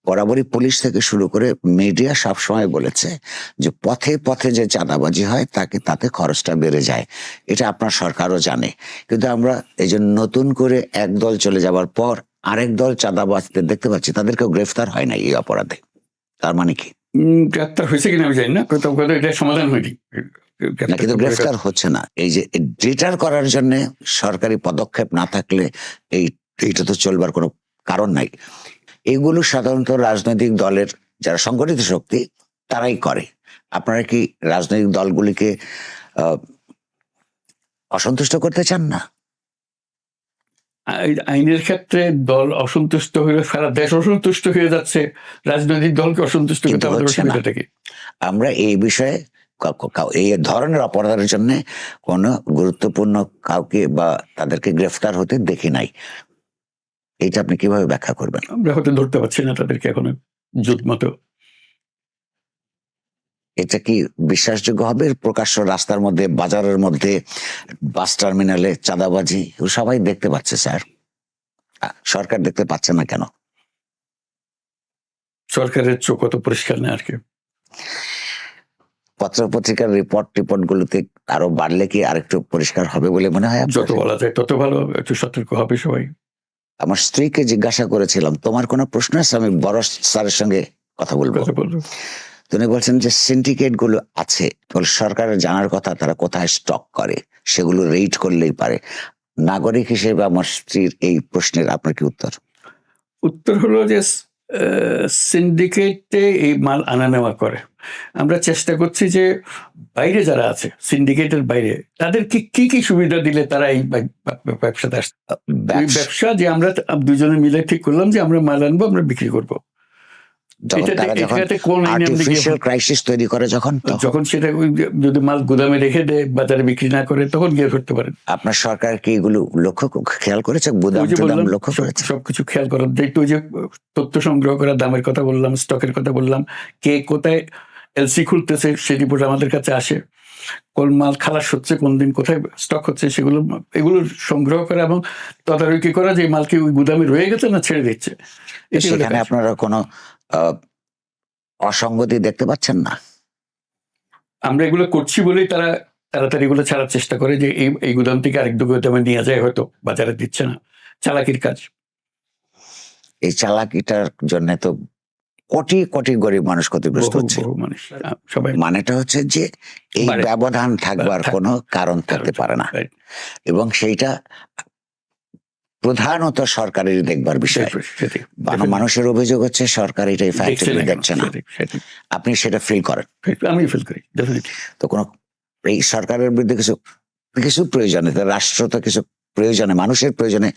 বরাবরই পুলিশ থেকে শুরু করে মিডিয়া সবসময় বলেছে যে পথে পথে যে চাঁদাবাজি হয় তাতে খরচটা বেড়ে যায়, এটা আপনার সরকারও জানে। কিন্তু আমরা এই যে নতুন করে একদল চলে যাবার পর আরেক দল চাঁদাবাজদের দেখতে পাচ্ছি, তাদেরকেও গ্রেফতার হয় না এই অপরাধে। তার মানে কি? গ্রেফতার হয়েছে কিনা আমি জানি না, এটা সমাধান হয়নি, কিন্তু গ্রেফতার হচ্ছে না। এই যে ডিটার করার জন্য সরকারি পদক্ষেপ না থাকলে এইটা তো চলবার কোনো কারণ নাই। এগুলো সাধারণত রাজনৈতিক দলের যারা সংগঠিত শক্তি তারাই করে। আপনারা কি রাজনৈতিক দলগুলিকে অসন্তুষ্ট করতে চান না? আইনের ক্ষেত্রে দল অসন্তুষ্ট হয়ে সারা দেশ অসন্তুষ্ট হয়ে যাচ্ছে, রাজনৈতিক দলকে অসন্তুষ্ট করতে আমাদের অসুবিধাটা কি? আমরা এই বিষয়ে এই ধরনের অপরাধের জন্য কোনো গুরুত্বপূর্ণ কাউকে বা তাদেরকে গ্রেফতার হতে দেখি নাই। এইটা আপনি কিভাবে ব্যাখ্যা করবেন? আমরা হয়তো ধরতে পারছি না তাদেরকে এখনো জুত মতো। এটা কি বিশ্বাসযোগ্য হবে? প্রকাশ্য রাস্তার মধ্যে, বাজারের মধ্যে, বাস টার্মিনালে চাঁদাবাজি সবাই দেখতে পাচ্ছে স্যার, সরকার দেখতে পাচ্ছে না কেন? সরকারের চোখ অত পরিষ্কার না আর কি। পত্রপত্রিকার রিপোর্ট গুলোতে আরো বাড়লে কি আরেকটু পরিষ্কার হবে বলে মনে হয়? যত বলা যায় তত ভালো, একটু সতর্ক হবে সবাই। আমার স্ত্রীকে জিজ্ঞাসা করেছিলাম তোমার কোনো প্রশ্ন আছে, আমি বড় স্যারের সঙ্গে কথা বলবো। তিনি বলছেন যে সিন্ডিকেট গুলো আছে, সরকারের জানার কথা তারা কোথায় স্টক করে, সেগুলো রেড করলেই পারে। নাগরিক হিসেবে আমার স্ত্রীর এই প্রশ্নের আপনার কি উত্তর? উত্তর হলো যে সিন্ডিকেটে এই মাল আনা নেওয়া করে। আমরা চেষ্টা করছি যে বাইরে যারা আছে, সিন্ডিকেটের বাইরে, তাদের কি কি সুবিধা দিলে তারা এই ব্যবসাতে আসছে। ব্যবসা যে আমরা দুজনে মিলে ঠিক করলাম যে আমরা মাল আনবো, আমরা বিক্রি করবো। যখন সেটা যদি মাল গুদামে রেখে দেয়, বাজারে বিক্রি না করে, তখন গিয়ে করতে পারেন। আপনার সরকার কি এগুলো খেয়াল করেছে? সবকিছু খেয়াল করার দায়িত্ব, ওই যে তথ্য সংগ্রহ করা, দামের কথা বললাম, স্টকের কথা বললাম, কে কোথায় এলসি খুলতেছে সেই রিপোর্ট আমাদের কাছে আসে, কোন মাল খালাস হচ্ছে, কোন দিন কোথায় স্টক হচ্ছে, এগুলো সংগ্রহ করা এবং তদারকি করা যে মাল কি ওই গুদামে রয়ে গেছে না ছেড়ে দিচ্ছে। সেখানে আপনারা কোনো অসঙ্গতি দেখতে পাচ্ছেন না? আমরা এগুলো করছি বলেই তারা তাড়াতাড়ি এগুলো ছাড়ার চেষ্টা করে, যে এই গুদাম থেকে আরেক গুদামে নিয়ে যায়, হয়তো বাজারে দিচ্ছে না, চালাকির কাজ। এই চালাকিটার জন্য তো কোটি কোটি গরিব মানুষ ক্ষতিগ্রস্ত বহু হচ্ছে। বহু মানুষ সবাই মানেটা হচ্ছে যে এই বাড়ে। ব্যবধান থাকবার থাক- কোনো কারণ থাকতে পারে না, Right. এবং সেইটা প্রধানত সরকারের দেখবার বিষয়। সেটাই, মানুষের অভিযোগ হচ্ছে সরকার এটা দেখছে ইফেক্টিভলি না কেন? দেখছে না। সেটাই। আপনি সেটা ফিল করেন। আমি ফিল করি ডেফিনেটলি। তো কোনো এই সরকারের বিরুদ্ধে কিছু কিছু প্রয়োজনে, রাষ্ট্র তো কিছু প্রয়োজনে, মানুষের প্রয়োজনে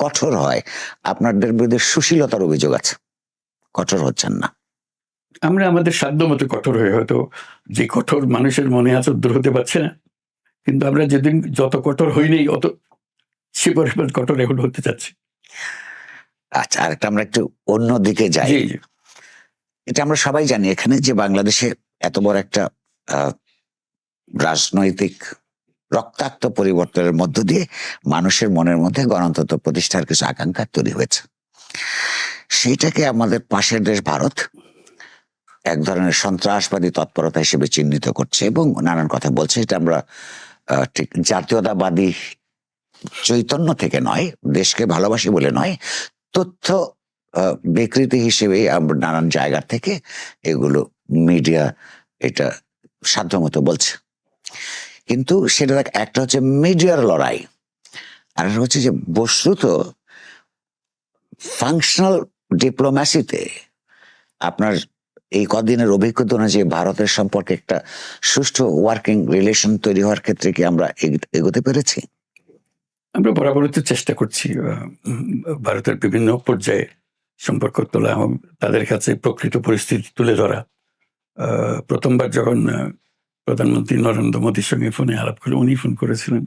কঠোর হয়। আপনাদের বিরুদ্ধে সুশীলতার অভিযোগ আছে, কঠোর হচ্ছেন না। আমরা আমাদের সাধ্য মতো কঠোর হয়ে, হয়তো যে কঠোর মানুষের মনে আছে দূর হতে পারছে না, কিন্তু আমরা যেদিন যত কঠোর হইনি অত সে পরিমাণ কঠোর এখন হতে চাচ্ছি। আচ্ছা, আরেকটা আমরা একটু অন্য দিকে যাই। জি, জি। এটা আমরা সবাই জানি এখানে যে বাংলাদেশে এত বড় একটা রাজনৈতিক রক্তাক্ত পরিবর্তনের মধ্য দিয়ে মানুষের মনের মধ্যে গণতন্ত্র প্রতিষ্ঠার কিছু আকাঙ্ক্ষা তৈরি হয়েছে। সেইটাকে আমাদের পাশের দেশ ভারত এক ধরনের সন্ত্রাসবাদী তৎপরতা হিসেবে চিহ্নিত করছে এবং নানান কথা বলছে। এটা আমরা ঠিক জাতীয়তাবাদী চৈতন্য থেকে নয়, দেশকে ভালোবাসি বলে নয়, তথ্য বিকৃতি হিসেবে আমরা নানান জায়গা থেকে এগুলো মিডিয়া এটা সাধ্যমতো বলছে। কিন্তু সেটা একটা হচ্ছে মিডিয়ার লড়াই, আর হচ্ছে যে বস্তুত ফাংশনাল ডিপ্লোম্যাসিতে আপনার এই কদিনের অভিজ্ঞতা অনুযায়ী ভারতের সম্পর্কে একটা সুষ্ঠু ওয়ার্কিং রিলেশন তৈরি হওয়ার ক্ষেত্রে কি আমরা এগোতে পেরেছি? আমরা বরাবরই তো চেষ্টা করছি ভারতের বিভিন্ন পর্যায়ে সম্পর্ক তোলা এবং তাদের কাছে প্রকৃত পরিস্থিতি তুলে ধরা। প্রথমবার যখন প্রধানমন্ত্রী নরেন্দ্র মোদীর সঙ্গে ফোনে আলাপ করলো, উনি ফোন করেছিলেন,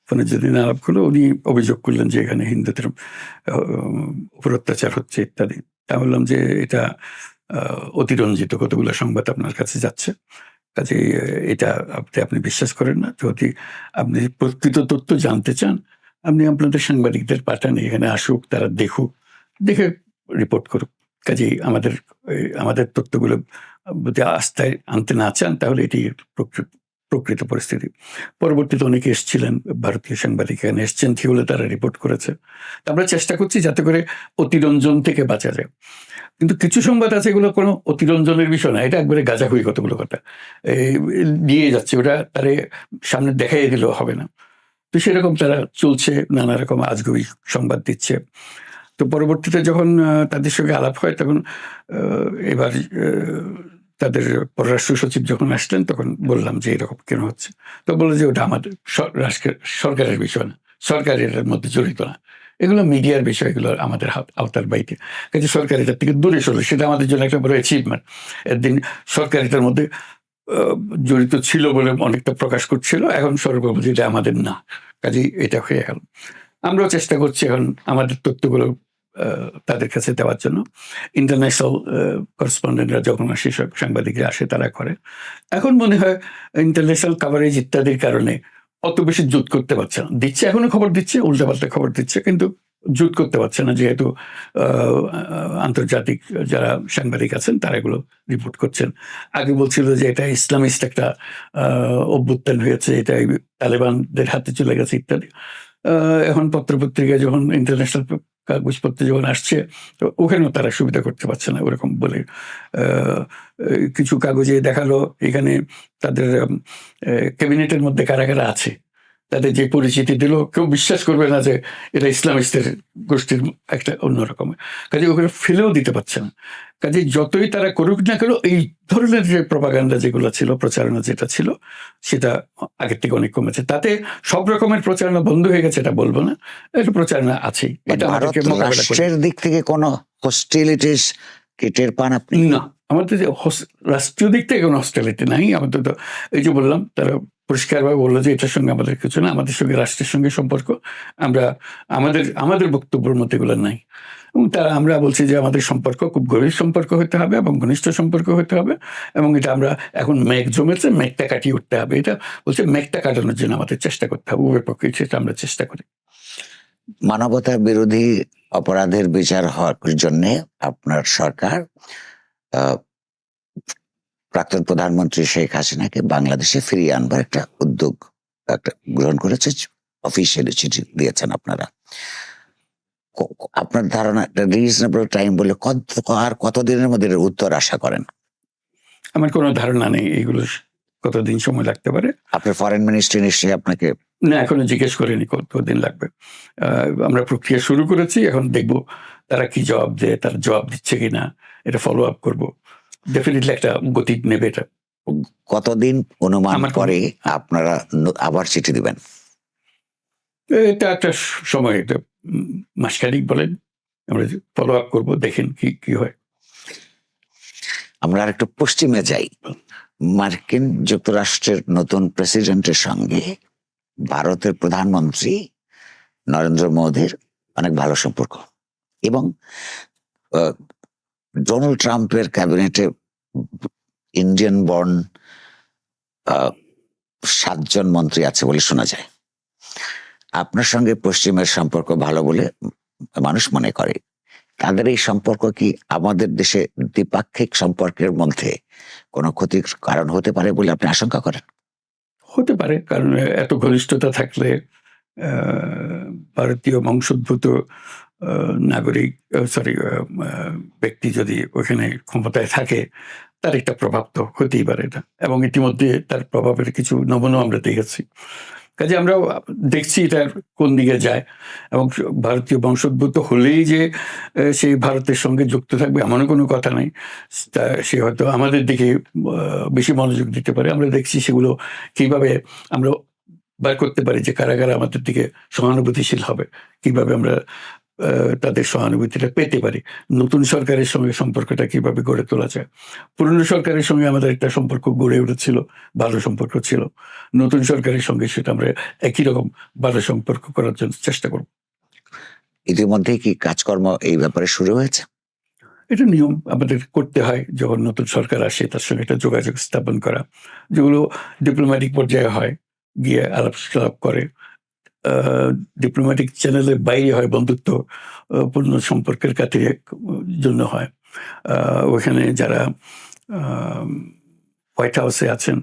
ফোনে যেদিন আলাপ করলো উনি অভিযোগ করলেন যে এখানে হিন্দুদের উপর অত্যাচার হচ্ছে ইত্যাদি। তা বললাম যে এটা অতিরঞ্জিত কতগুলো সংবাদ আপনার কাছে যাচ্ছে, কাজে এটা আপনি বিশ্বাস করেন না। যদি আপনি প্রকৃত তথ্য জানতে চান, আপনি আপনাদের সাংবাদিকদের পাঠান, এখানে আসুক, তারা দেখুক, দেখে রিপোর্ট করুক। কাজেই আমাদের তথ্যগুলো যদি আস্থায় আনতে না চান তাহলে এটি প্রকৃত পরিস্থিতি। পরবর্তীতে অনেকে এসেছিলেন, ভারতীয় সাংবাদিক এখানে এসছেন, ঠিক হলে তারা রিপোর্ট করেছে। আমরা চেষ্টা করছি যাতে করে অতিরঞ্জন থেকে বাঁচা যায়। কিন্তু কিছু সংবাদ আছে এগুলো কোনো অতিরঞ্জনের বিষয় না, এটা একবারে গাঁজাখুরি কতগুলো কথা দিয়ে যাচ্ছে, ওটা তারে সামনে দেখাই দিলেও হবে না। তো সেরকম তারা চলছে, নানা রকম আজগুবি সংবাদ দিচ্ছে। তো পরবর্তীতে যখন তাদের সঙ্গে আলাপ হয় তখন এবার তাদের পররাষ্ট্র সচিব যখন আসলেন তখন বললাম যে এরকম কেন হচ্ছে। তো বললো যে ওটা আমাদের সরকারের বিষয় না, সরকারের এর মধ্যে জড়িত না, এগুলো মিডিয়ার বিষয়, এগুলো আমাদের আওতার বাইরে। কাজে সরকার এটার থেকে দূরে সরলো, সেটা আমাদের জন্য একটা বড় অ্যাচিভমেন্ট। একদিন সরকার এটার মধ্যে জড়িত ছিল বলে অনেকটা প্রকাশ করছিল, এখন সরকার বলছে এটা আমাদের না, কাজেই এটা হয়ে গেল। আমরাও চেষ্টা করছি এখন আমাদের তথ্যগুলো তাদের কাছে দেওয়ার জন্য। ইন্টারন্যাশনাল করেসপন্ডেন্টরা যখন আসে, সব সাংবাদিকরা আসে, তারা করে। এখন মনে হয় ইন্টারন্যাশনাল কাভারেজ ইত্যাদির কারণে অত বেশি জুত করতে পারছে না, দিচ্ছে এখনো খবর দিচ্ছে, উল্টাপাল্টা খবর দিচ্ছে, কিন্তু জুত করতে পারছে না, যেহেতু আন্তর্জাতিক যারা সাংবাদিক আছেন তারা এগুলো রিপোর্ট করছেন। আগে বলছিল যে এটা ইসলামিস্ট একটা অভ্যুত্থান হয়েছে, এটা তালেবানদের হাতে চলে গেছে ইত্যাদি। এখন পত্রপত্রিকায় যখন ইন্টারন্যাশনাল কাগজপত্র যখন আসছে, তো ওখানেও তারা সুবিধা করতে পারছে না ওরকম বলে। কিছু কাগজে দেখালো এখানে তাদের ক্যাবিনেটের মধ্যে কারা কারা আছে, তাদের যে পরিচিতি দিল, কেউ বিশ্বাস করবে না যে এটা ইসলামিস্টের গোষ্ঠীর একটা অন্যরকম। কাজে ওখানে ফেলেও দিতে পারছে না। কাজে যতই তারা করুক না কেন, এই ধরনের যে প্রপাগান্ডা যেগুলো ছিল, প্রচারণা যেটা ছিল, সেটা আগের থেকে অনেক কমেছে। তাতে সব রকমের প্রচারণা বন্ধ হয়ে গেছে এটা বলবো না, একটা প্রচারণা আছেই। এটা আমাদেরকে মোকাবেলা করে। রাষ্ট্রের দিক থেকে কোনো হস্টিলিটিস কি টের পান আপনি? না, আমাদের যে রাষ্ট্রীয় দিক থেকে কোনো হস্টিলিটি নাই। আমাদের তো এই যে বললাম, তারা পরিষ্কারভাবে বললো যে এটার সঙ্গে আমাদের কিছু না, আমাদের সঙ্গে রাষ্ট্রের সঙ্গে সম্পর্ক। আমরা আমাদের বক্তব্যের মধ্যে এগুলো নাই। এবং আমরা বলছি যে আমাদের সম্পর্ক খুব গভীর সম্পর্ক হতে হবে এবং ঘনিষ্ঠ সম্পর্ক হতে হবে, এবং এটা আমরা এখন মেঘ জমেছে, মেঘটা কাটিয়ে উঠতে হবে। এটা বলছে মেঘটা কাটানোর জন্য আমাদের চেষ্টা করতে হবে, উভয় পক্ষে সেটা আমরা চেষ্টা করি। মানবতা বিরোধী অপরাধের বিচার হওয়ার জন্য আপনার সরকার প্রাক্তন প্রধানমন্ত্রী শেখ হাসিনাকে বাংলাদেশে ফিরিয়ে আনবার একটা উদ্যোগ গ্রহণ করেছে, অফিসিয়ালি চিঠি দিয়েছেন আপনারা। আপনার ধারণা রিজনেবল টাইম বলে আর কতদিনের মধ্যে এর উত্তর আশা করেন? আমার কোনো ধারণা নেই এগুলো কতদিন সময় লাগতে পারে। আপনার ফরেন মিনিস্ট্রি নিশ্চয়ই আপনাকে না, এখনো জিজ্ঞেস করিনি কতদিন লাগবে। আমরা প্রক্রিয়া শুরু করেছি। এখন দেখব তারা কি জবাব দেয়, তারা জবাব দিচ্ছে কিনা, এটা ফলো আপ করব। ডেফিনিটলি একটা গতি নেবে এটা। কতদিন অনুমান আমার করে আপনারা আবার চিঠি দিবেন? এটা একটা সময়, এটা মাসখানেক বলেন, আমরা ফলো আপ করবো, দেখেন কি হয়। আমরা আরেকটু পশ্চিমে যাই। মার্কিন যুক্তরাষ্ট্রের নতুন প্রেসিডেন্টের সঙ্গে ভারতের প্রধানমন্ত্রী নরেন্দ্র মোদীর অনেক ভালো সম্পর্ক, এবং ডোনাল্ড ট্রাম্পের ক্যাবিনেটে ইন্ডিয়ান বর্ন 7 জন মন্ত্রী আছে বলে শোনা যায়। আপনার সঙ্গে পশ্চিমের সম্পর্ক ভালো বলে মানুষ মনে করে। তাদের এই সম্পর্ক কি আমাদের দেশে দ্বিপাক্ষিক সম্পর্কের মধ্যে কোনো ক্ষতির কারণ হতে পারে বলে আপনি আশঙ্কা করেন? হতে পারে, কারণ এত ঘনিষ্ঠতা থাকলে ভারতীয় বংশোদ্ভূত নাগরিক ব্যক্তি যদি ওখানে ক্ষমতায় থাকে, তার একটা প্রভাব তো হতেই পারে এটা, এবং ইতিমধ্যে তার প্রভাবের কিছু নমুনা আমরা দেখেছি। কাজে আমরা দেখছি এটা কোন দিকে যায়, এবং ভারতীয় বংশোদ্ভূত হলেই যে সেই ভারতের সঙ্গে যুক্ত থাকবে এমন কোনো কথা নেই। সে হয়তো আমাদের দিকে বেশি মনোযোগ দিতে পারে। আমরা দেখছি সেগুলো কিভাবে আমরা বার করতে পারি, যে কারা কারা আমাদের দিকে সহানুভূতিশীল হবে, কিভাবে আমরা তাদের সহানুভূতিটা পেতে পারি। নতুন সরকারের সঙ্গে সম্পর্কটা কিভাবে গড়ে তোলা যায়। পুরনো সরকারের সঙ্গে আমাদের একটা সম্পর্ক গড়ে উঠেছিল, ভালো সম্পর্ক ছিল। নতুন সরকারের সঙ্গে সেটা আমরা একই রকম ভালো সম্পর্ক করার জন্য চেষ্টা করব। ইতিমধ্যে কি কাজকর্ম এই ব্যাপারে শুরু হয়েছে? এটা নিয়ম আমাদের করতে হয়, যখন নতুন সরকার আসে তার সঙ্গে একটা যোগাযোগ স্থাপন করা, যেগুলো ডিপ্লোম্যাটিক পর্যায়ে হয়, গিয়ে আলাপ করে। ডিপ্লোম্যাটিক চ্যানেলের বাইরে হয়, বন্ধুত্ব পূর্ণ সম্পর্কের খাতিরে জন্য হয়। ওখানে যারা হোয়াইট হাউসে আছেন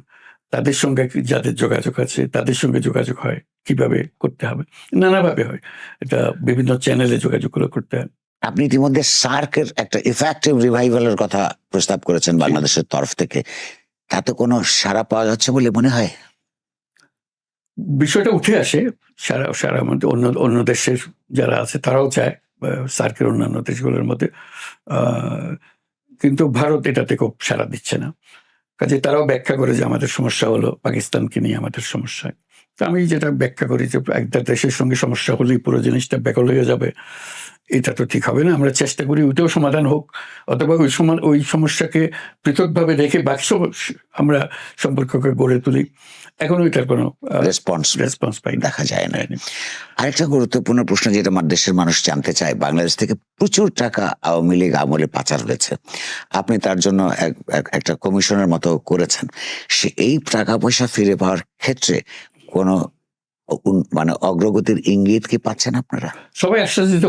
তাদের সঙ্গে যাদের যোগাযোগ আছে তাদের সঙ্গে যোগাযোগ হয়, কিভাবে করতে হবে, নানাভাবে হয়। এটা বিভিন্ন চ্যানেলে যোগাযোগগুলো করতে হয়। আপনি ইতিমধ্যে সার্কের একটা ইফেক্টিভ রিভাইভালের কথা প্রস্তাব করেছেন বাংলাদেশের তরফ থেকে। তাতে কোনো সাড়া পাওয়া যাচ্ছে বলে মনে হয়? বিষয়টা উঠে আসে সারা মধ্যে, অন্য দেশের যারা আছে তারাও চায় সার্কের অন্যান্য দেশগুলোর মধ্যে, কিন্তু ভারত এটাতে খুব সাড়া দিচ্ছে না। কাজে তারাও ব্যাখ্যা করে যে আমাদের সমস্যা হলো পাকিস্তানকে নিয়ে আমাদের সমস্যা। তো আমি যেটা ব্যাখ্যা করি যে একটা দেশের সঙ্গে সমস্যা হলেই পুরো জিনিসটা ব্যাকল হয়ে যাবে, এটা তো ঠিক হবে না। আমরা চেষ্টা করি ওইটাও সমাধান হোক, অথবা ওই সমস্যাকে পৃথকভাবে রেখে বাকি আমরা সম্পর্ককে গড়ে তুলি। এখন ওইটার কোনো রেসপন্স পাই দেখা যায় না। আরেকটা গুরুত্বপূর্ণ প্রশ্ন যেটা আমার দেশের মানুষ জানতে চায়, বাংলাদেশ থেকে প্রচুর টাকা আওয়ামী লীগ আমলে পাচার হয়েছে। আপনি তার জন্য একটা কমিশনের মতো করেছেন। এই টাকা পয়সা ফিরে পাওয়ার ক্ষেত্রে কোনো মানে অগ্রগতির ইঙ্গিত কি পাচ্ছেন আপনারা? সবাই আশ্বাস দিতে,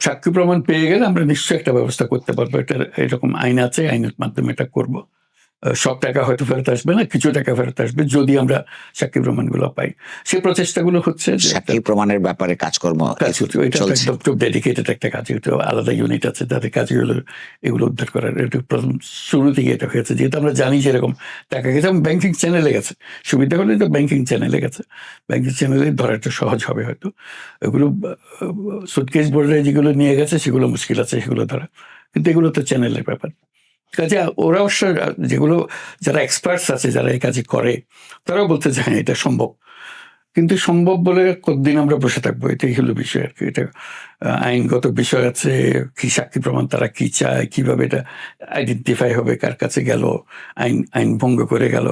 সাক্ষী প্রমাণ পেয়ে গেলে আমরা নিশ্চয়ই একটা ব্যবস্থা করতে পারবো। এটা এরকম আইন আছে, আইনের মাধ্যমে এটা করব। সব টাকা হয়তো ফেরত আসবে না, কিছু টাকা ফেরত আসবে যদি আমরা সাক্ষী প্রমাণগুলো পাই। সেই প্রচেষ্টাগুলো হচ্ছে, সাক্ষী প্রমাণের ব্যাপারে কাজকর্ম খুব ডেডিকেটেড একটা কাজ, এটা আলাদা ইউনিট আছে তাদের কাজ হলো এগুলো উদ্ধার করার। এটা প্রথম শুরু থেকে এটা হয়েছে, যেহেতু আমরা জানি যেরকম টাকা গেছে এবং ব্যাংকিং চ্যানেলে গেছে। সুবিধা হলে তো ব্যাংকিং চ্যানেলে গেছে, ব্যাংকিং চ্যানেলে ধরাটা সহজ হবে হয়তো। এগুলো সুটকেস বোর্ডে যেগুলো নিয়ে গেছে সেগুলো মুশকিল আছে সেগুলো ধরা, কিন্তু এগুলো তো চ্যানেলের ব্যাপার। কাজে ওরা অবশ্য যেগুলো যারা এক্সপার্টস আছে যারা এই কাজে করে তারাও বলতে যে হ্যাঁ এটা সম্ভব, কিন্তু সম্ভব বলে কতদিন আমরা বসে থাকবো, এটাই হলো বিষয় আর কি। এটা আইনগত বিষয় আছে, কি সাক্ষী প্রমাণ তারা কি চায়, কিভাবে এটা আইডেন্টিফাই হবে, কার কাছে গেল, আইন ভঙ্গ করে গেল।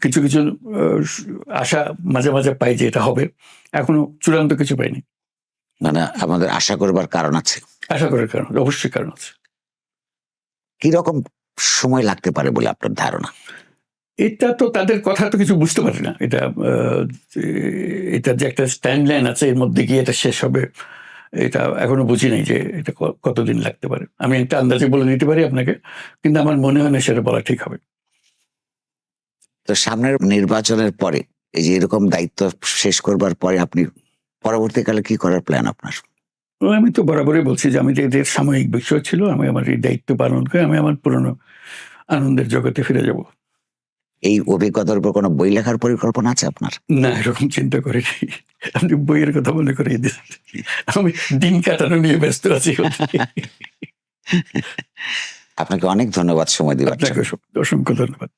কিছু কিছু আশা মাঝে মাঝে পাই যে এটা হবে, এখনো চূড়ান্ত কিছু পাইনি। মানে আমাদের আশা করবার কারণ আছে? আশা করার কারণ অবশ্যই কারণ আছে। কিরকম সময় লাগতে পারে বলে আপনার ধারণা? এটা তো তাদের কথা তো কিছু বুঝতে পারি না। এটা যে একটা স্ট্যান্ড লাইন আছে এর মধ্যে গিয়ে এটা শেষ হবে, এটা এখনো বুঝি নাই যে এটা কতদিন লাগতে পারে। আমি একটা আন্দাজে বলে দিতে পারি আপনাকে, কিন্তু আমার মনে হয় না সেটা বলা ঠিক হবে। তো সামনের নির্বাচনের পরে এই যে এরকম দায়িত্ব শেষ করবার পরে আপনি পরবর্তীকালে কি করার প্ল্যান আপনার? আমি তো বরাবরই বলছি যে আমি যে এদের সাময়িক বিষয় ছিল, আমি আমার এই দায়িত্ব পালন করে আমি আমার পুরনো আনন্দের জগতে ফিরে যাব। এই অভিজ্ঞতার উপর কোনো বই লেখার পরিকল্পনা আছে আপনার? না, এরকম চিন্তা করিনি। আপনি বইয়ের কথা মনে করিয়ে দিয়েছেন। আমি দিন কাটানো নিয়ে ব্যস্ত আছি। আপনাকে অনেক ধন্যবাদ সময় দেওয়ার জন্য। আপনাকে অসংখ্য ধন্যবাদ।